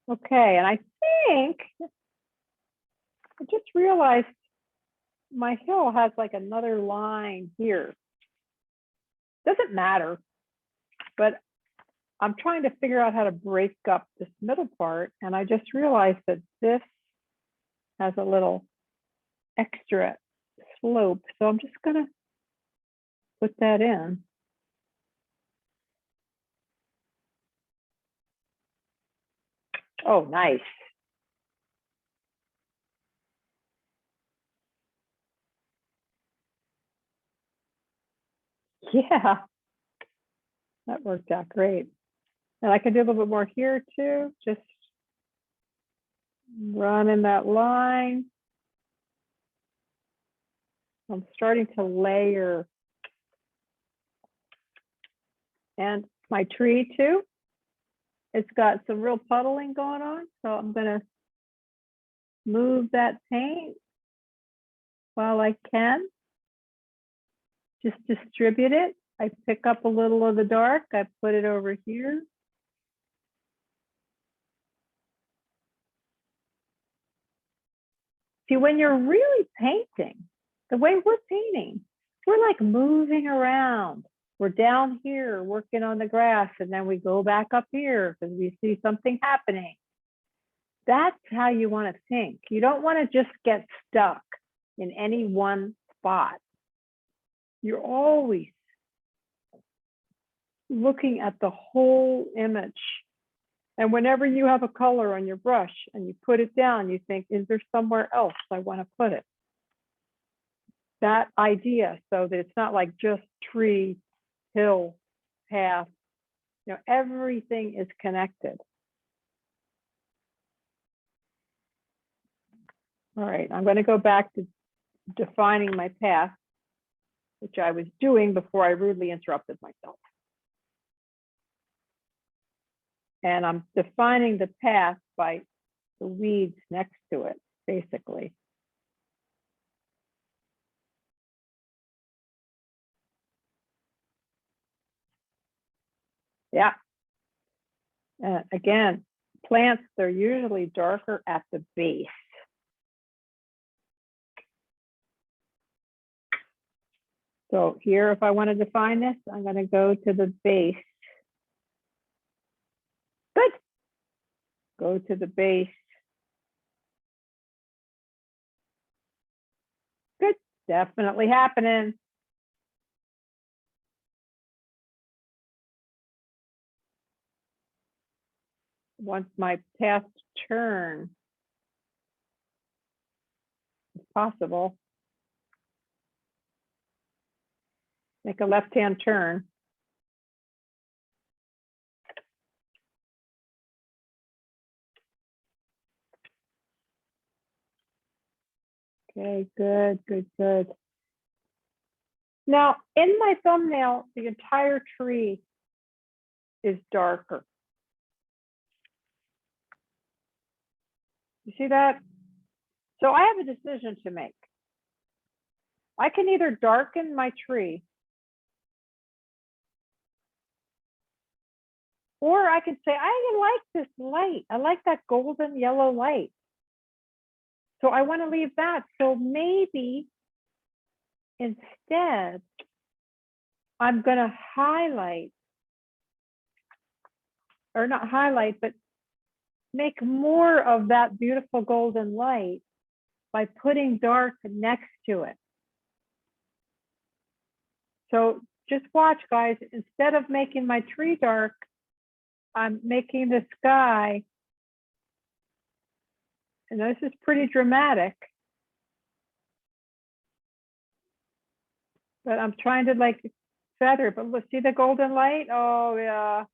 Okay, and I think I just realized my hill has like another line here. Doesn't matter, but I'm trying to figure out how to break up this middle part, and I just realized that this has a little extra slope, so I'm just gonna put that in. Oh, nice. Yeah, that worked out great. And I can do a little bit more here too, just running that line. I'm starting to layer. And my tree too, it's got some real puddling going on. So I'm gonna move that paint while I can. Just distribute it. I pick up a little of the dark, I put it over here. See, when you're really painting, the way we're painting, we're like moving around. We're down here working on the grass, and then we go back up here because we see something happening. That's how you want to think. You don't want to just get stuck in any one spot. You're always looking at the whole image. And whenever you have a color on your brush and you put it down, you think, is there somewhere else I want to put it? That idea, so that it's not like just tree, hill, path, you know, everything is connected. All right, I'm going to go back to defining my path, which I was doing before I rudely interrupted myself. And I'm defining the path by the weeds next to it, basically. Yeah. Again, plants, they're usually darker at the base. So here, if I want to define this, I'm going to go to the base. Good. Go to the base. Good. Definitely happening. Once my path turn is possible, make a left-hand turn. Okay, good, good, good. Now, in my thumbnail, the entire tree is darker. You see that? So I have a decision to make. I can either darken my tree, or I can say, I like this light. I like that golden yellow light. So I want to leave that. So maybe instead, I'm going to highlight, or not highlight, but make more of that beautiful golden light by putting dark next to it. So just watch, guys. Instead of making my tree dark, I'm making the sky. And this is pretty dramatic. But I'm trying to like feather, but look, see the golden light? Oh yeah.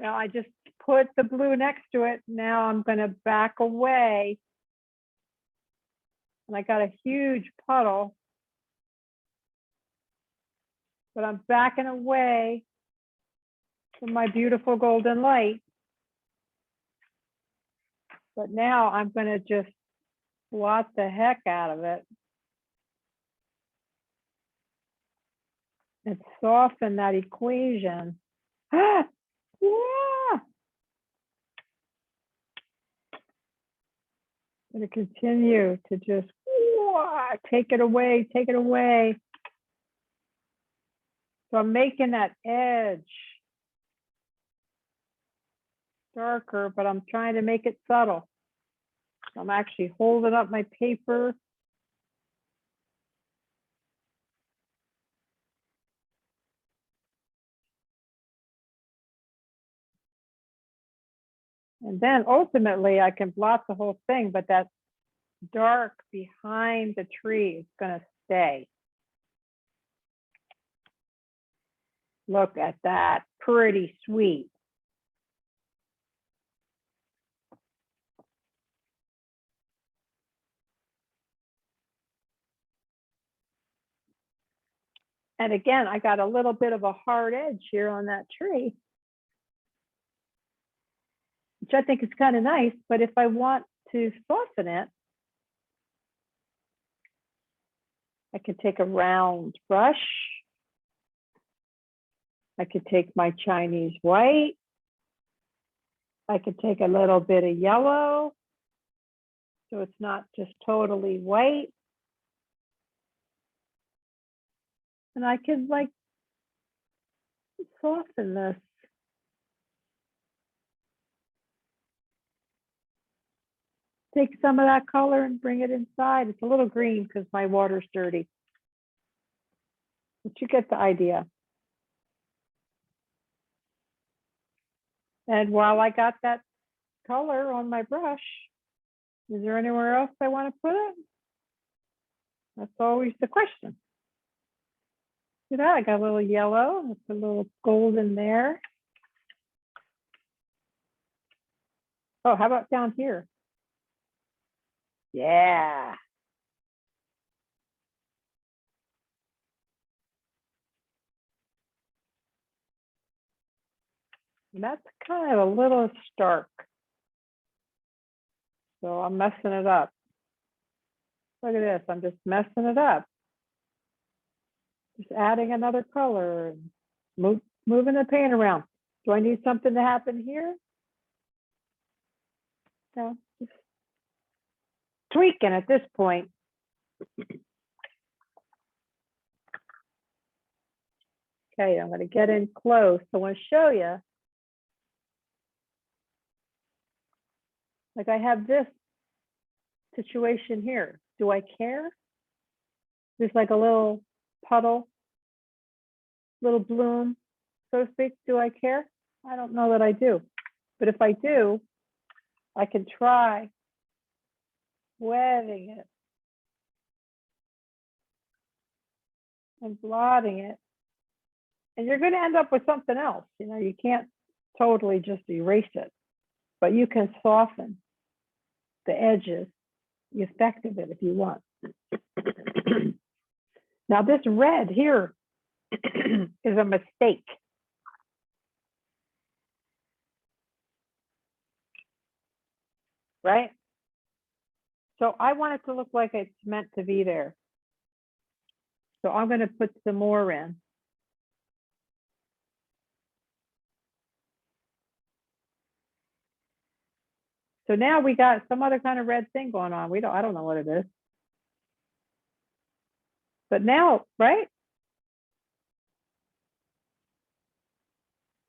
Well, I just put the blue next to it. Now I'm gonna back away. And I got a huge puddle. But I'm backing away from my beautiful golden light. But now I'm gonna just blot the heck out of it. And soften that equation. Yeah. I'm gonna continue to just take it away, take it away. So I'm making that edge darker, but I'm trying to make it subtle. So I'm actually holding up my paper. And then ultimately I can blot the whole thing, but that dark behind the tree is gonna stay. Look at that, pretty sweet. And again, I got a little bit of a hard edge here on that tree, which I think is kind of nice, but if I want to soften it, I could take a round brush. I could take my Chinese white. I could take a little bit of yellow, so it's not just totally white. And I could like soften this. Take some of that color and bring it inside. It's a little green because my water's dirty. But you get the idea. And while I got that color on my brush, is there anywhere else I want to put it? That's always the question. See that? I got a little yellow, it's a little golden there. Oh, how about down here? Yeah. And that's kind of a little stark. So I'm messing it up. Look at this, I'm just messing it up. Just adding another color and moving the paint around. Do I need something to happen here? No, just tweaking at this point. Okay, I'm going to get in close. I want to show you. Like I have this situation here. Do I care? There's like a little puddle, little bloom, so to speak. Do I care? I don't know that I do. But if I do, I can try wetting it and blotting it. And you're going to end up with something else. You know, you can't totally just erase it, but you can soften the edges, the effect of it if you want. Now this red here is a mistake. Right? So I want it to look like it's meant to be there. So I'm going to put some more in. So now we got some other kind of red thing going on. I don't know what it is. But now, right?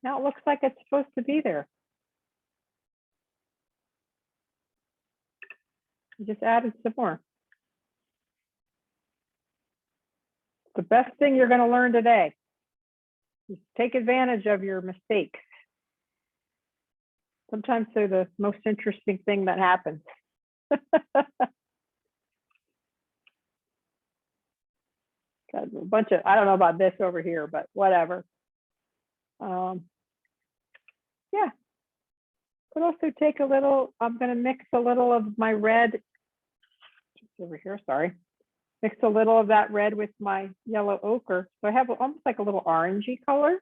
Now it looks like it's supposed to be there. I just added some more. The best thing you're going to learn today is take advantage of your mistakes. Sometimes they're the most interesting thing that happens. Got a bunch of, I don't know about this over here, but whatever. Yeah. Could also take a little, I'm going to mix a little of my red just over here, sorry. Mix a little of that red with my yellow ochre. So I have almost like a little orangey color.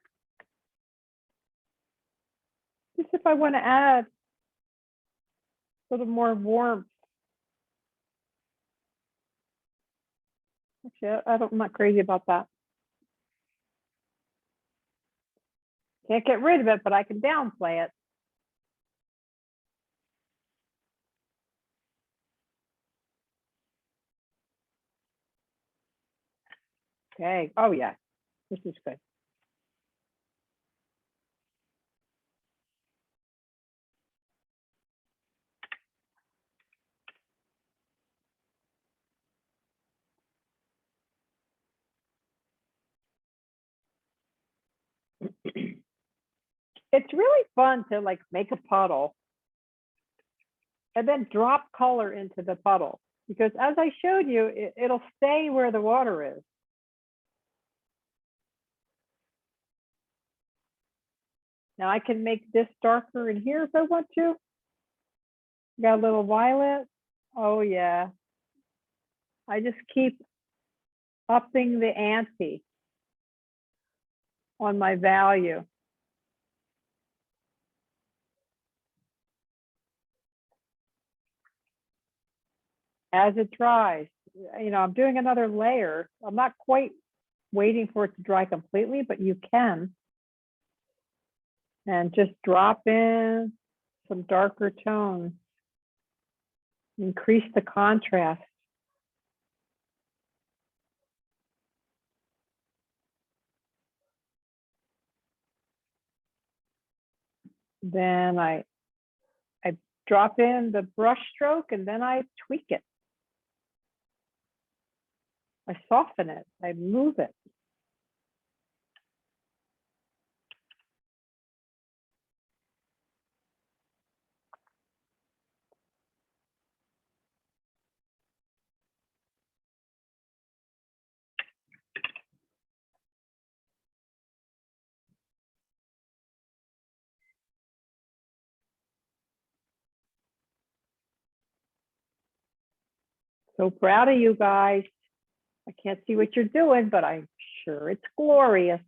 Just if I want to add a little more warmth. Actually, I'm not crazy about that. Can't get rid of it, but I can downplay it. Okay, oh yeah, this is good. It's really fun to like make a puddle and then drop color into the puddle, because as I showed you, it'll stay where the water is. Now I can make this darker in here if I want to. Got a little violet. Oh yeah. I just keep upping the ante on my value. As it dries, you know, I'm doing another layer. I'm not quite waiting for it to dry completely, but you can. And just drop in some darker tones. Increase the contrast. Then I drop in the brush stroke and then I tweak it. I soften it, I move it. So proud of you guys. I can't see what you're doing, but I'm sure it's glorious.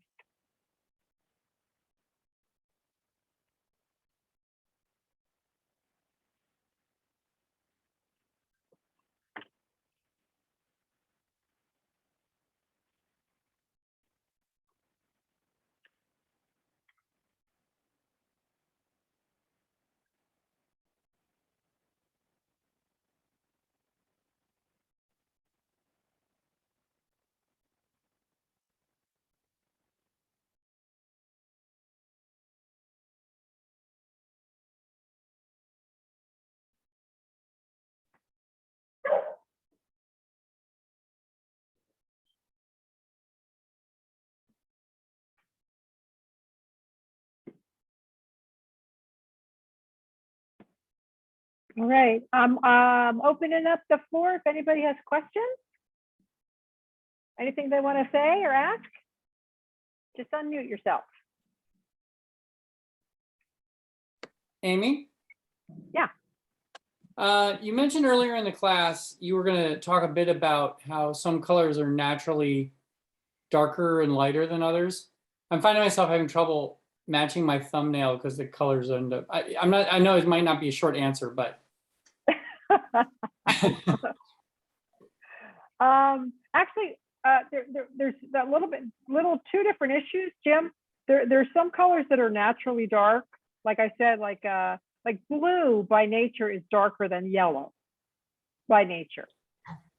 All right, I'm opening up the floor if anybody has questions. Anything they want to say or ask? Just unmute yourself.
Amy?
Yeah.
You mentioned earlier in the class, you were going to talk a bit about how some colors are naturally darker and lighter than others. I'm finding myself having trouble matching my thumbnail because the colors end up, I know it might not be a short answer, but.
Actually, there's that little two different issues, Jim. There's some colors that are naturally dark. Like I said, like blue by nature is darker than yellow by nature.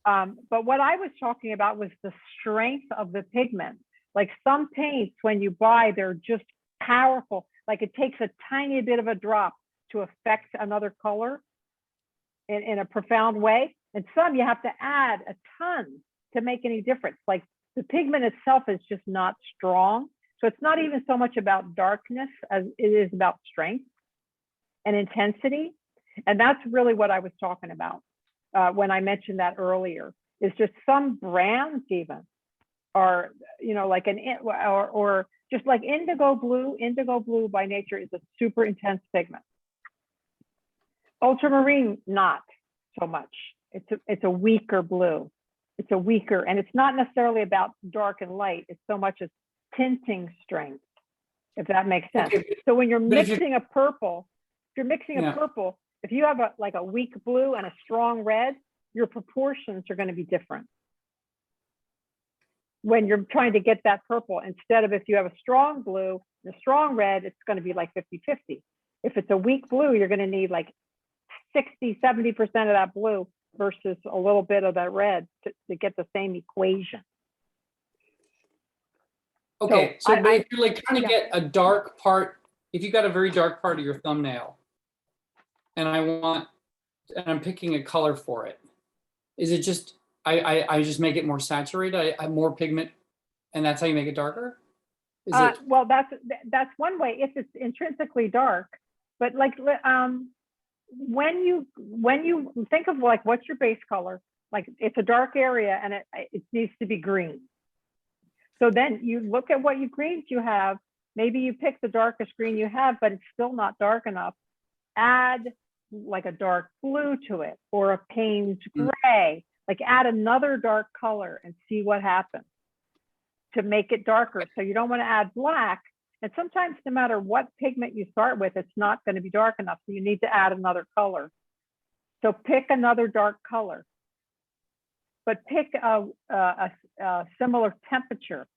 But what I was talking about was the strength of the pigment. Like some paints, when you buy, they're just powerful. Like it takes a tiny bit of a drop to affect another color. in a profound way. And some you have to add a ton to make any difference. Like the pigment itself is just not strong. So it's not even so much about darkness as it is about strength and intensity. And that's really what I was talking about when I mentioned that earlier. Is just some brands even are, you know, like or just like indigo blue. Indigo blue by nature is a super intense pigment. Ultramarine, not so much. It's a weaker blue. It's a weaker, and it's not necessarily about dark and light. It's so much as tinting strength, if that makes sense.
Okay,
So when you're
but if
mixing a purple, if you're mixing
Yeah.
a purple, if you have like a weak blue and a strong red, your proportions are going to be different. When you're trying to get that purple, instead of if you have a strong blue and a strong red, it's going to be like 50-50. If it's a weak blue, you're going to need like 60-70% of that blue versus a little bit of that red to get the same equation.
Okay,
So
so but if you're like trying to
yeah.
get a dark part, if you got a very dark part of your thumbnail, and I'm picking a color for it, is it just I just make it more saturated? I have more pigment, and that's how you make it darker? Is it
Well, that's one way if it's intrinsically dark. But like when you think of like what's your base color, like it's a dark area and it needs to be green. So then you look at what greens you have. Maybe you pick the darkest green you have, but it's still not dark enough. Add like a dark blue to it or a Payne's gray. Like add another dark color and see what happens to make it darker. So you don't want to add black. And sometimes no matter what pigment you start with, it's not going to be dark enough. So you need to add another color. So pick another dark color, but pick a similar temperature.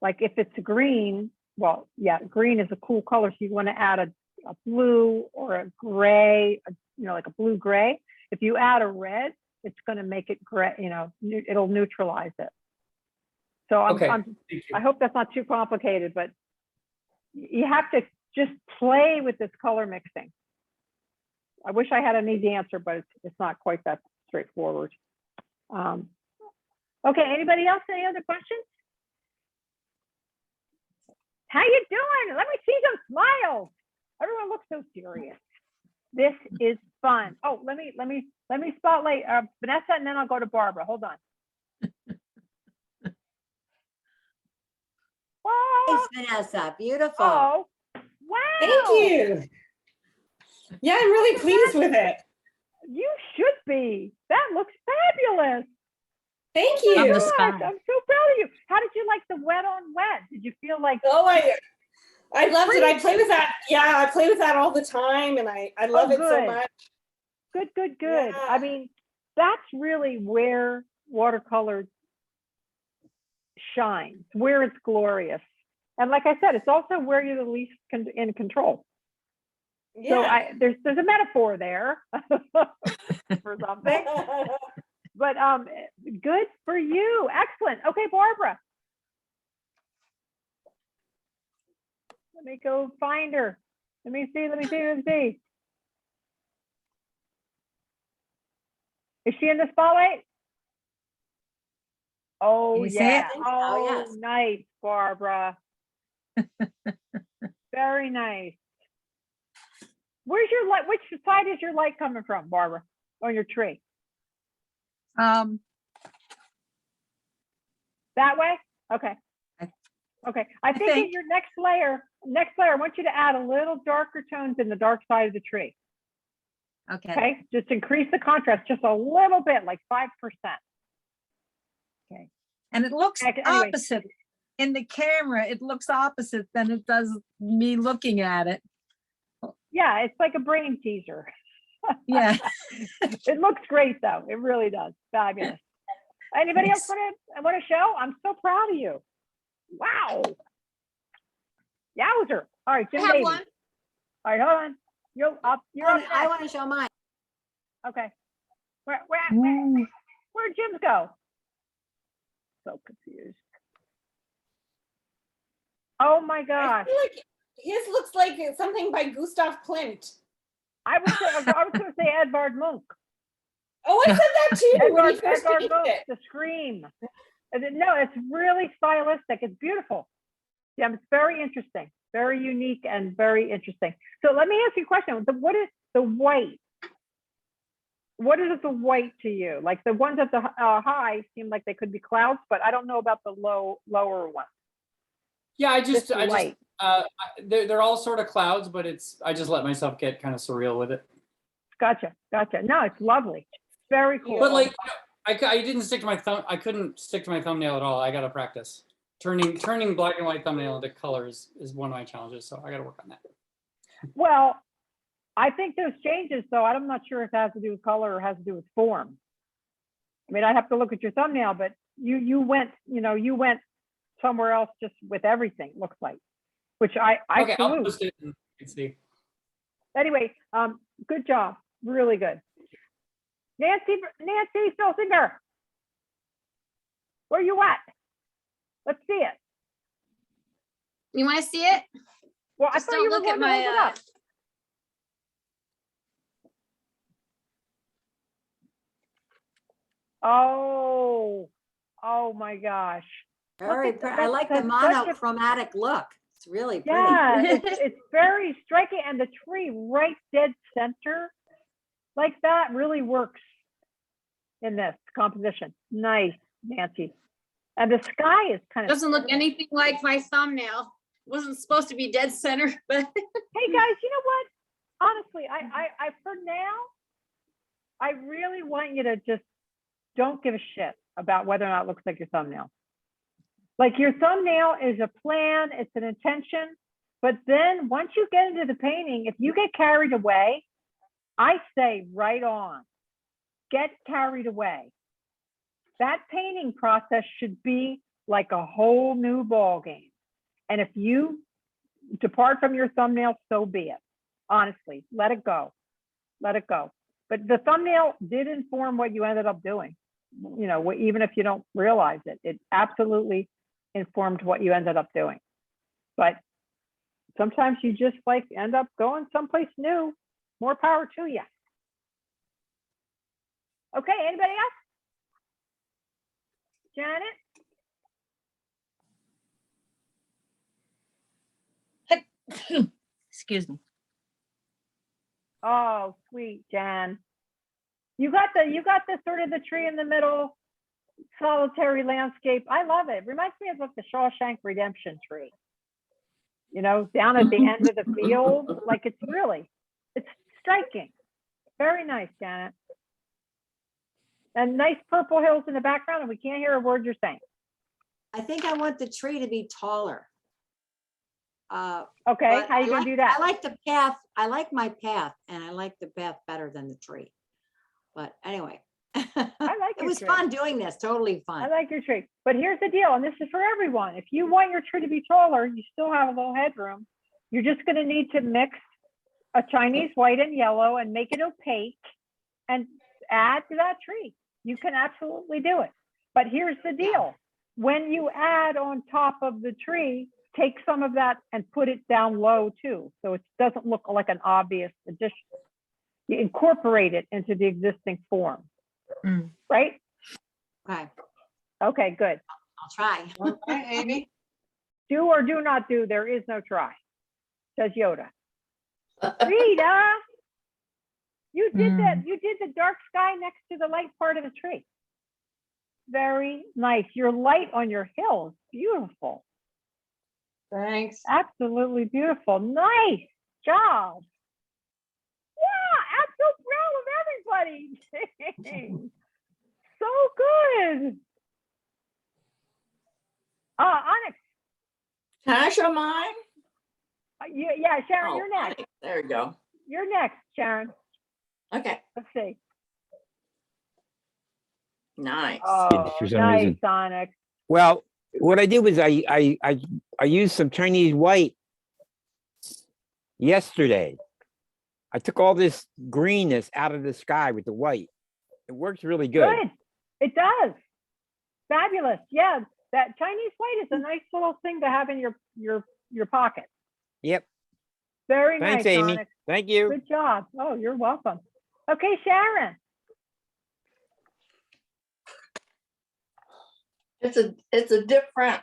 Like if it's green, well, yeah, green is a cool color. So you want to add a blue or a gray, you know, like a blue gray. If you add a red, it's going to make it gray, you know, it'll neutralize it. So
okay?
I
Thank you.
hope that's not too complicated, but you have to just play with this color mixing. I wish I had an easy answer, but it's not quite that straightforward. Okay, anybody else? Any other questions? How you doing? Let me see those smiles. Everyone looks so serious. This is fun. Oh, let me spotlight Vanessa, and then I'll go to Barbara. Hold on.
Thanks, Vanessa. Beautiful.
Oh, wow.
Thank you. Yeah, I'm really pleased with it.
You should be. That looks fabulous.
Thank
Oh my
you.
the
gosh,
sky.
I'm so proud of you. How did you like the wet on wet? Did you feel like
Oh, I loved it. I play with that. Yeah, I play with that all the time, and I love it so
good.
much.
good?
Yeah.
I mean, that's really where watercolor shines, where it's glorious. And like I said, it's also where you're the least in control. So
Yeah.
there's a metaphor there for something. But good for you. Excellent. Okay, Barbara. Let me go find her. Let me see. Is she in the spotlight? Oh,
You see
yeah.
it?
Oh,
yes.
nice, Barbara. Very nice. Where's your light? Which side is your light coming from, Barbara, on your tree?
Um,
That way? Okay. Okay. I think in
think-
your next layer, I want you to add a little darker tones in the dark side of the tree.
okay.
Okay. Just increase the contrast just a little bit, like 5%.
And it looks
Anyway.
opposite. In the camera, it looks opposite than it does me looking at it.
Yeah, it's like a brain teaser.
Yeah.
It looks great though. It really does. Fabulous. Anybody else want to show? I'm so proud of you. Wow. Yowzer. All right,
I
Jim
have
Davies.
one.
All right, hold on. You're up
I
next.
want to show mine.
Okay. Where'd
Ooh,
Jim's go? So confused. Oh my
I
gosh.
feel like his looks like it's something by Gustav Klimt.
I was going to say Edvard Munch.
Oh, I said that too when you
Edvard,
first
Edvard
made
Munch,
it.
The Scream. No, it's really stylistic. It's beautiful. Yeah, it's very interesting, very unique and very interesting. So let me ask you a question. What is the white? What is the white to you? Like the ones at the high seem like they could be clouds, but I don't know about the lower ones.
Yeah,
This light.
they're all sort of clouds, but I just let myself get kind of surreal with it.
Gotcha. No, it's lovely. Very cool.
But like, I didn't stick to my thumb. I couldn't stick to my thumbnail at all. I got to practice. Turning black and white thumbnail into colors is one of my challenges. So I got to work on that.
Well, I think those changes, though, I'm not sure if it has to do with color or has to do with form. I mean, I'd have to look at your thumbnail, but you went somewhere else just with everything, looks like, which I
Okay, I'll
salute.
post it and see.
Anyway, good job. Really good. Nancy Filsinger, where you at? Let's see it.
You want to see it?
Well,
Just
I thought
don't
you were
look
going
at
to hold it
my,
up. Oh my gosh.
Very
at
pretty.
that.
I like the
That's such a-
monochromatic look. It's really pretty.
Yeah, it's very striking, and the tree right dead center like that really works in this composition. Nice, Nancy. And the sky is kind of.
Doesn't look anything like my thumbnail. Wasn't supposed to be dead center, but
Hey guys, you know what? Honestly, I for now, I really want you to just don't give a shit about whether or not it looks like your thumbnail. Like your thumbnail is a plan, it's an intention, but then once you get into the painting, if you get carried away, I say right on, get carried away. That painting process should be like a whole new ball game. And if you depart from your thumbnail, so be it. Honestly, let it go. Let it go. But the thumbnail did inform what you ended up doing. You know, even if you don't realize it, it absolutely informed what you ended up doing. But sometimes you just like end up going someplace new. More power to you. Okay, anybody else? Janet?
Excuse me.
Oh, sweet Jan. You got the sort of the tree in the middle, solitary landscape. I love it. Reminds me of like the Shawshank Redemption tree. You know, down at the end of the field. Like it's striking. Very nice, Janet. And nice purple hills in the background, and we can't hear a word you're saying.
I think I want the tree to be taller.
Okay,
But
how you gonna do that?
I like the path. I like my path, and I like the path better than the tree. But anyway,
I like
it
your
was
tree.
fun doing this. Totally
I
fun.
like your tree. But here's the deal, and this is for everyone. If you want your tree to be taller, you still have a little headroom. You're just gonna need to mix a Chinese white and yellow and make it opaque and add to that tree. You can absolutely do it. But here's the deal. When you add on top of the tree, take some of that and put it down low too. So it doesn't look like an obvious addition. You incorporate it into the existing form,
Mm.
right?
Okay,
Okay, good.
I'll try.
Okay, Amy.
Do or do not do, there is no try, says Yoda. Rita, you did that. You did the dark sky next to the light part of the tree. Very nice. Your light on your hill is beautiful.
Thanks.
Absolutely beautiful. Nice job. Yeah, I'm so proud of everybody. So good. Onyx.
Can I show mine?
Yeah, Sharon,
Oh,
you're next.
funny. There we go.
You're next, Sharon.
Okay,
Let's see.
nice.
Oh,
for some
nice,
reason.
Onyx.
Well, what I did was I used some Chinese white yesterday. I took all this greenness out of the sky with the white. It works really good.
Good. It does. Fabulous. Yeah, that Chinese white is a nice little thing to have in your pocket.
Yep.
Very
Thanks,
nice,
Amy.
Onyx.
Thank you.
Good job. Oh, you're welcome. Okay, Sharon.
It's a different,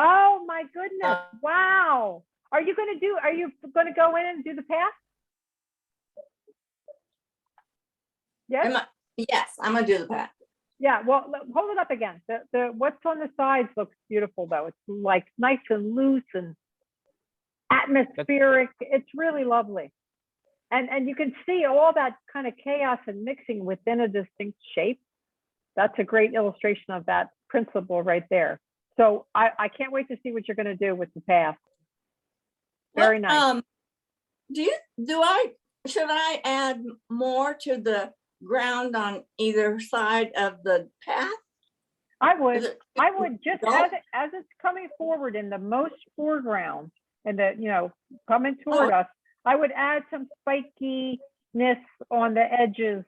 Oh, my goodness. Wow. Are you going to go in and do the path? Yes?
yes, I'm gonna do the path.
Yeah, well, hold it up again. The what's on the sides looks beautiful though. It's like nice and loose and atmospheric. It's really lovely. And you can see all that kind of chaos and mixing within a distinct shape. That's a great illustration of that principle right there. So I can't wait to see what you're going to do with the path. Very nice.
Should I add more to the ground on either side of the path?
I
Is
would
it-
just
Don't-
as it's coming forward in the most foreground and coming toward us, I would add some spikiness on the edges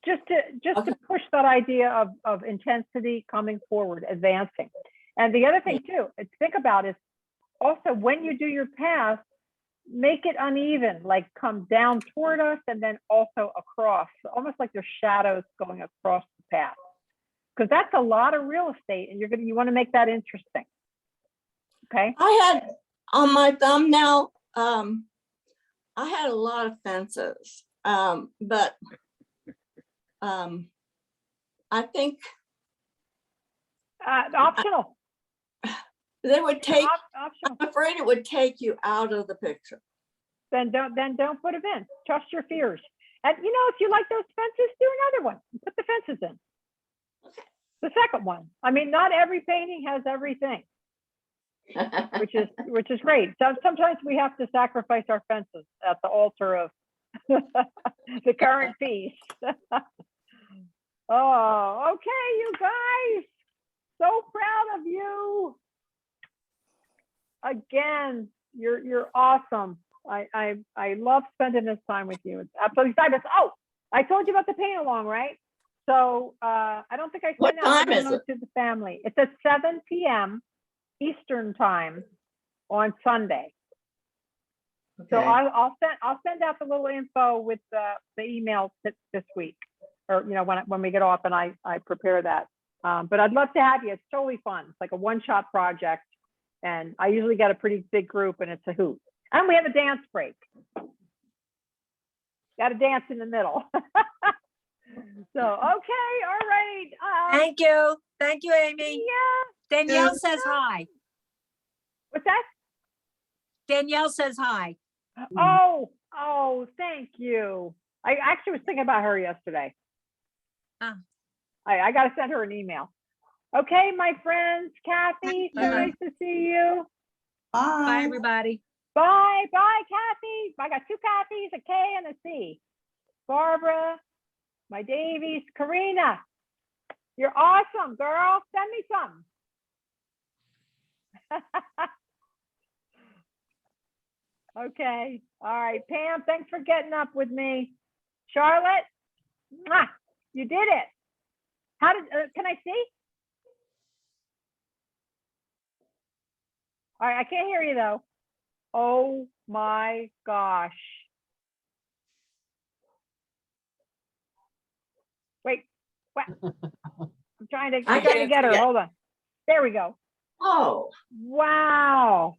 just to
Okay.
push that idea of intensity coming forward, advancing. And the other thing too, think about is also when you do your path, make it uneven, like come down toward us and then also across, almost like there's shadows going across the path. Because that's a lot of real estate and you want to make that interesting. Okay.
I had on my thumbnail, I had a lot of fences, but I think
Optional.
they would take,
Optional.
I'm afraid it would take you out of the picture.
Then don't put them in. Trust your fears. And if you like those fences, do another one. Put the fences in. The second one. I mean, not every painting has everything, which is great. So sometimes we have to sacrifice our fences at the altar of the current piece. Oh, okay, you guys. So proud of you. Again, you're awesome. I love spending this time with you. It's absolutely fabulous. Oh, I told you about the paint along, right? So I don't think I
What
sent out
time
the
is
memo
it?
to the family. It's at 7 p.m. Eastern time on Sunday. So
Okay.
I'll send out the little info with the email this week, or when we get off and I prepare that. But I'd love to have you. It's totally fun. It's like a one-shot project, and I usually get a pretty big group, and it's a hoot. And we have a dance break. Got to dance in the middle. So okay, all right.
Thank you, Amy.
Yeah.
Danielle says hi.
What's that?
Danielle says hi.
Oh, thank you. I actually was thinking about her yesterday.
Ah.
I got to send her an email. Okay, my friends, Kathy, so
Bye.
nice to see you.
Bye, everybody.
Bye, Kathy. I got two Kathys, a K and a C. Barbara, my Davies, Karina, you're awesome, girl. Send me some. Okay, all right, Pam, thanks for getting up with me. Charlotte, mwah, you did it. Can I see? All right, I can't hear you though. Oh my gosh. Wait, what? I'm trying to get her.
can't see it.
Hold on. There we go.
Oh,
Wow.